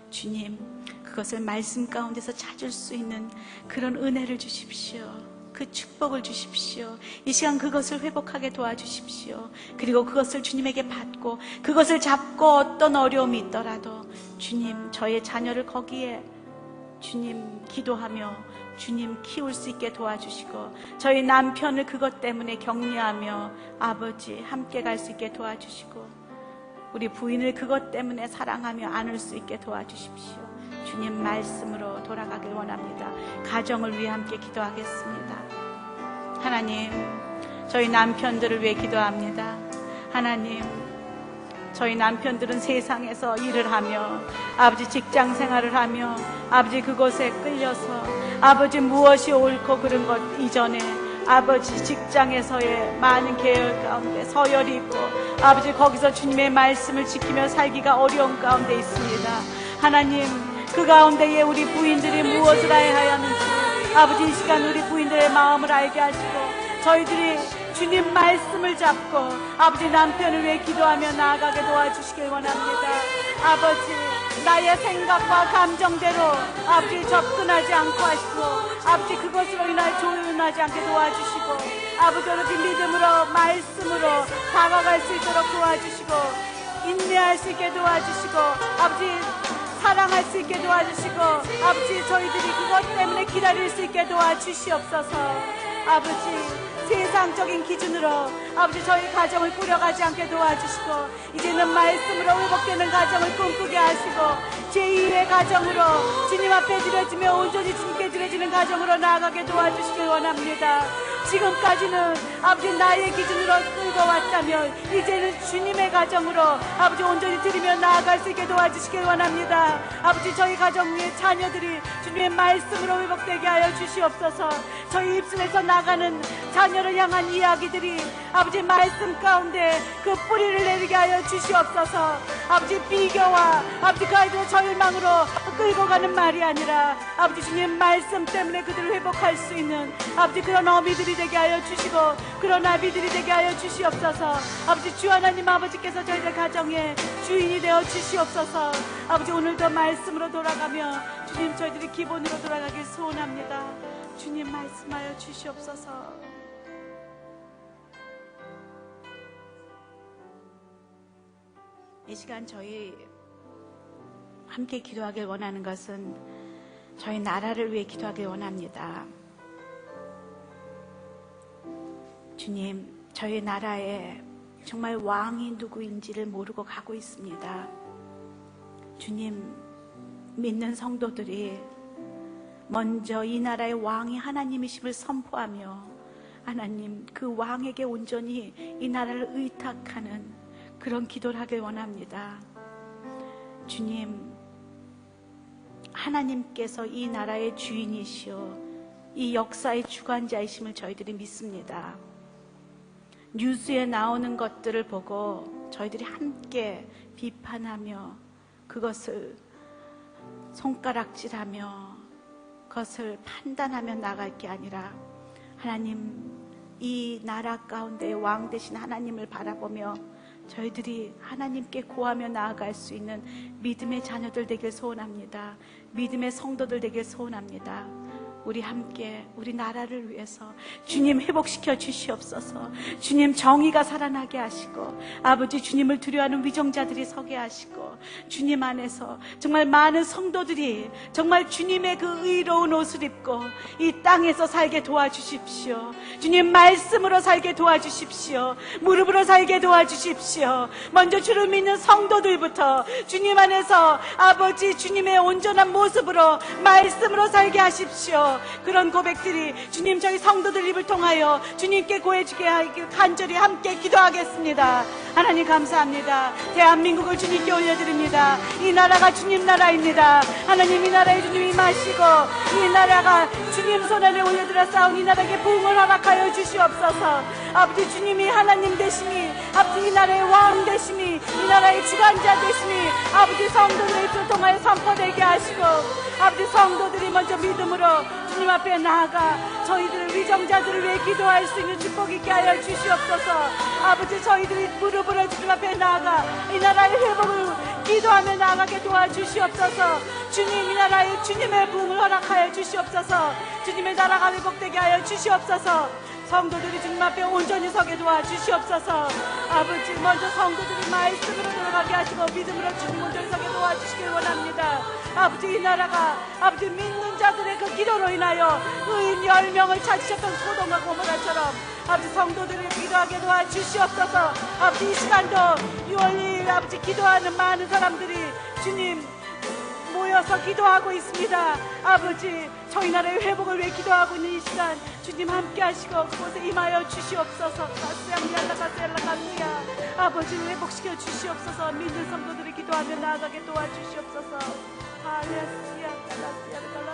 주님 그것을 말씀 가운데서 찾을 수 있는 그런 은혜를 주십시오. 그 축복을 주십시오. 이 시간 그것을 회복하게 도와주십시오. 그리고 그것을 주님에게 받고 그것을 잡고 어떤 어려움이 있더라도 주님 저의 자녀를 거기에 주님 기도하며 주님 키울 수 있게 도와주시고, 저희 남편을 그것 때문에 격려하며 아버지 함께 갈 수 있게 도와주시고, 우리 부인을 그것 때문에 사랑하며 안을 수 있게 도와주십시오. 주님 말씀으로 돌아가길 원합니다. 가정을 위해 함께 기도하겠습니다. 하나님, 저희 남편들을 위해 기도합니다. 하나님, 저희 남편들은 세상에서 일을 하며 아버지 직장 생활을 하며 아버지 그곳에 끌려서 아버지 무엇이 옳고 그른 것 이전에 아버지 직장에서의 많은 계열 가운데 서열이 있고 아버지 거기서 주님의 말씀을 지키며 살기가 어려운 가운데 있습니다. 하나님, 그 가운데에 우리 부인들이 무엇을 해야 하는지 아버지 이 시간 우리 부인들의 마음을 알게 하시고 저희들이 주님 말씀을 잡고 아버지 남편을 위해 기도하며 나아가게 도와주시길 원합니다. 아버지 나의 생각과 감정대로 아버지 접근하지 않고 하시고 아버지 그것으로 인하여 조용하지 않게 도와주시고 아버지 오로지 믿음으로 말씀으로 다가갈 수 있도록 도와주시고 인내할 수 있게 도와주시고 아버지 사랑할 수 있게 도와주시고 아버지 저희들이 그것 때문에 기다릴 수 있게 도와주시옵소서. 아버지 세상적인 기준으로 아버지 저희 가정을 꾸려가지 않게 도와주시고 이제는 말씀으로 회복되는 가정을 꿈꾸게 하시고 제2의 가정으로 주님 앞에 드려지며 온전히 주님께 드려지는 가정으로 나아가게 도와주시길 원합니다. 지금까지는 아버지 나의 기준으로 끌고 왔다면 이제는 주님의 가정으로 아버지 온전히 드리며 나아갈 수 있게 도와주시길 원합니다. 아버지 저희 가정 위에 자녀들이 주님의 말씀으로 회복되게 하여 주시옵소서. 저희 입술에서 나가는 자녀를 향한 이야기들이 아버지 말씀 가운데 그 뿌리를 내리게 하여 주시옵소서. 아버지 비교와 아버지 그 아이들의 절망으로 끌고 가는 말이 아니라 아버지 주님 말씀 때문에 그들을 회복할 수 있는 아버지 그런 어미들이 되게 하여 주시고 그런 아비들이 되게 하여 주시옵소서. 아버지 주 하나님 아버지께서 저희들 가정의 주인이 되어 주시옵소서. 아버지 오늘도 말씀으로 돌아가며 주님 저희들이 기본으로 돌아가길 소원합니다. 주님 말씀하여 주시옵소서. 이 시간 저희 함께 기도하길 원하는 것은 저희 나라를 위해 기도하길 원합니다. 주님, 저희 나라에 정말 왕이 누구인지를 모르고 가고 있습니다. 주님, 믿는 성도들이 먼저 이 나라의 왕이 하나님이심을 선포하며 하나님 그 왕에게 온전히 이 나라를 의탁하는 그런 기도를 하길 원합니다. 주님, 하나님께서 이 나라의 주인이시오 이 역사의 주관자이심을 저희들이 믿습니다. 뉴스에 나오는 것들을 보고 저희들이 함께 비판하며 그것을 손가락질하며 그것을 판단하며 나갈 게 아니라 하나님 이 나라 가운데 왕 되신 하나님을 바라보며 저희들이 하나님께 구하며 나아갈 수 있는 믿음의 자녀들 되길 소원합니다. 믿음의 성도들 되길 소원합니다. 우리 함께 우리 나라를 위해서 주님 회복시켜 주시옵소서. 주님 정의가 살아나게 하시고 아버지 주님을 두려워하는 위정자들이 서게 하시고 주님 안에서 정말 많은 성도들이 정말 주님의 그 의로운 옷을 입고 이 땅에서 살게 도와주십시오. 주님 말씀으로 살게 도와주십시오. 무릎으로 살게 도와주십시오. 먼저 주를 믿는 성도들부터 주님 안에서 아버지 주님의 온전한 모습으로 말씀으로 살게 하십시오. 그런 고백들이 주님 저희 성도들 입을 통하여 주님께 구해주게 하기 간절히 함께 기도하겠습니다. 하나님 감사합니다. 대한민국을 주님께 올려드립니다. 이 나라가 주님 나라입니다. 하나님 이 나라에 주님이 마시고 이 나라가 주님 손 안에 올려드려 싸운 이 나라에게 부흥을 허락하여 주시옵소서. 아버지 주님이 하나님 되심이 아버지 이 나라의 왕 되심이 이 나라의 주관자 되심이 아버지 성도들의 입을 통하여 선포되게 하시고 아버지 성도들이 먼저 믿음으로 주님 앞에 나아가 저희들 위정자들을 위해 기도할 수 있는 축복 있게 하여 주시옵소서. 아버지 저희들이 무릎으로 주님 앞에 나아가 이 나라의 회복을 기도하며 나아가게 도와주시옵소서. 주님 이 나라에 주님의 부흥을 허락하여 주시옵소서. 주님의 나라가 회복되게 하여 주시옵소서. 성도들이 주님 앞에 온전히 서게 도와주시옵소서. 아버지 먼저 성도들이 말씀으로 들어가게 하시고 믿음으로 주님 온전히 서게 도와주시길 원합니다. 아버지 이 나라가 아버지 믿는 자들의 그 기도로 인하여 의인 10명을 찾으셨던 소돔과 고모라처럼 아버지 성도들을 기도하게 도와주시옵소서. 아버지 이 시간도 6월 2일 아버지 기도하는 많은 사람들이 주님 모여서 기도하고 있습니다. 아버지 저희 나라의 회복을 위해 기도하고 있는 이 시간 주님 함께 하시고 그곳에 임하여 주시옵소서. 가스야미알라가스야라가스야 아버지를 회복시켜 주시옵소서. 믿는 성도들이 기도하며 나아가게 도와주시옵소서. 할렐루야 가스야라갈라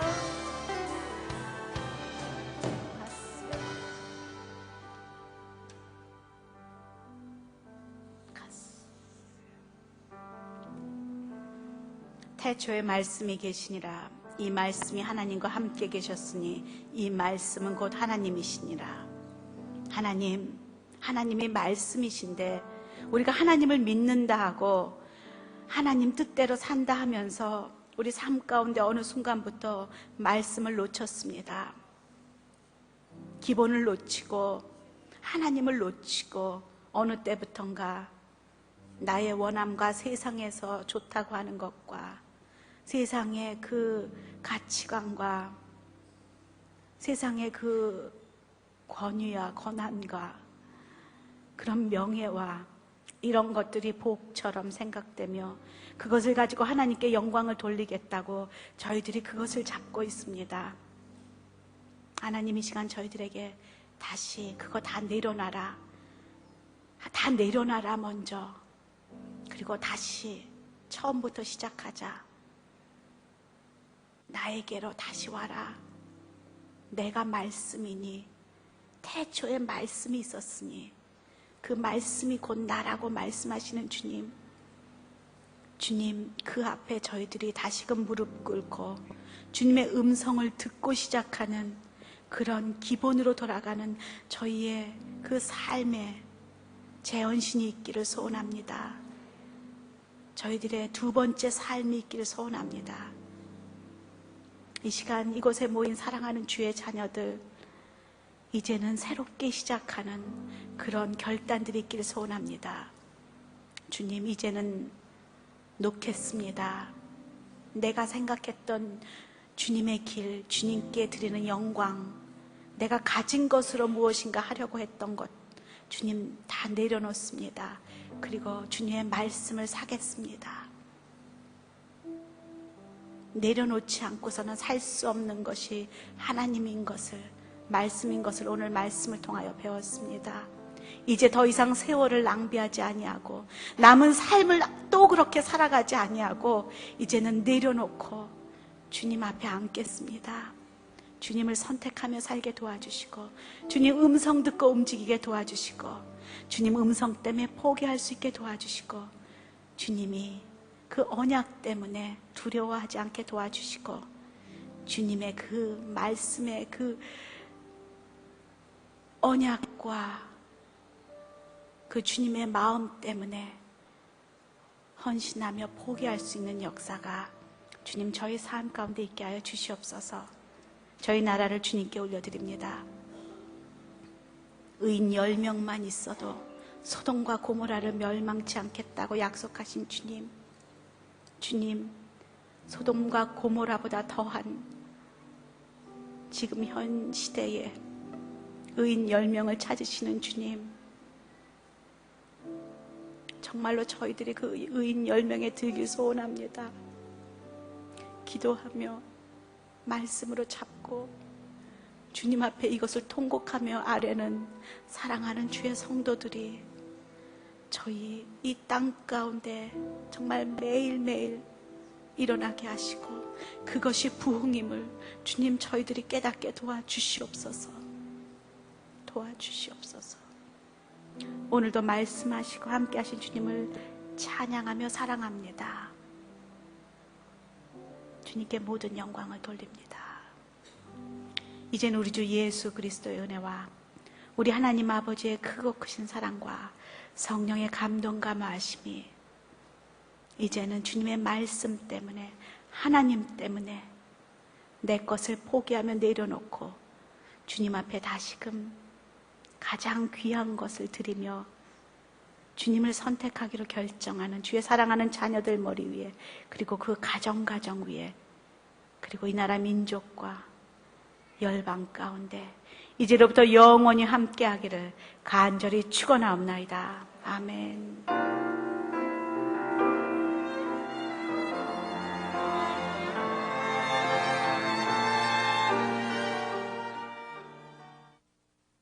태초에 말씀이 계시니라. 이 말씀이 하나님과 함께 계셨으니 이 말씀은 곧 하나님이시니라. 하나님이 말씀이신데 우리가 하나님을 믿는다 하고 하나님 뜻대로 산다 하면서 우리 삶 가운데 어느 순간부터 말씀을 놓쳤습니다. 기본을 놓치고 하나님을 놓치고 어느 때부턴가 나의 원함과 세상에서 좋다고 하는 것과 세상의 그 가치관과 세상의 그 권위와 권한과 그런 명예와 이런 것들이 복처럼 생각되며 그것을 가지고 하나님께 영광을 돌리겠다고 저희들이 그것을 잡고 있습니다. 하나님 이 시간 저희들에게 다시 그거 다 내려놔라. 다 내려놔라 먼저. 그리고 다시 처음부터 시작하자. 나에게로 다시 와라. 내가 말씀이니 태초에 말씀이 있었으니 그 말씀이 곧 나라고 말씀하시는 주님. 주님 그 앞에 저희들이 다시금 무릎 꿇고 주님의 음성을 듣고 시작하는 그런 기본으로 돌아가는 저희의 그 삶에 재헌신이 있기를 소원합니다. 저희들의 두 번째 삶이 있기를 소원합니다. 이 시간 이곳에 모인 사랑하는 주의 자녀들 이제는 새롭게 시작하는 그런 결단들이 있기를 소원합니다. 주님 이제는 놓겠습니다. 내가 생각했던 주님의 길, 주님께 드리는 영광, 내가 가진 것으로 무엇인가 하려고 했던 것 주님 다 내려놓습니다. 그리고 주님의 말씀을 사겠습니다. 내려놓지 않고서는 살 수 없는 것이 하나님인 것을, 말씀인 것을 오늘 말씀을 통하여 배웠습니다. 이제 더 이상 세월을 낭비하지 아니하고 남은 삶을 또 그렇게 살아가지 아니하고 이제는 내려놓고 주님 앞에 앉겠습니다. 주님을 선택하며 살게 도와주시고 주님 음성 듣고 움직이게 도와주시고 주님 음성 때문에 포기할 수 있게 도와주시고 주님이 그 언약 때문에 두려워하지 않게 도와주시고 주님의 그 말씀의 그 언약과 그 주님의 마음 때문에 헌신하며 포기할 수 있는 역사가 주님 저희 삶 가운데 있게 하여 주시옵소서. 저희 나라를 주님께 올려드립니다. 의인 10명만 있어도 소돔과 고모라를 멸망치 않겠다고 약속하신 주님, 주님, 소돔과 고모라보다 더한 지금 현 시대에 의인 10명을 찾으시는 주님, 정말로 저희들이 그 의인 10명에 들길 소원합니다. 기도하며 말씀으로 잡고 주님 앞에 이것을 통곡하며 아래는 사랑하는 주의 성도들이 저희 이 땅 가운데 정말 매일매일 일어나게 하시고 그것이 부흥임을 주님 저희들이 깨닫게 도와주시옵소서. 도와주시옵소서. 오늘도 말씀하시고 함께 하신 주님을 찬양하며 사랑합니다. 주님께 모든 영광을 돌립니다. 이제는 우리 주 예수 그리스도의 은혜와 우리 하나님 아버지의 크고 크신 사랑과 성령의 감동과 마심이 이제는 주님의 말씀 때문에 하나님 때문에 내 것을 포기하며 내려놓고 주님 앞에 다시금 가장 귀한 것을 드리며 주님을 선택하기로 결정하는 주의 사랑하는 자녀들 머리 위에 그리고 그 가정 위에 그리고 이 나라 민족과 열방 가운데 이제로부터 영원히 함께하기를 간절히 축원하옵나이다. 아멘.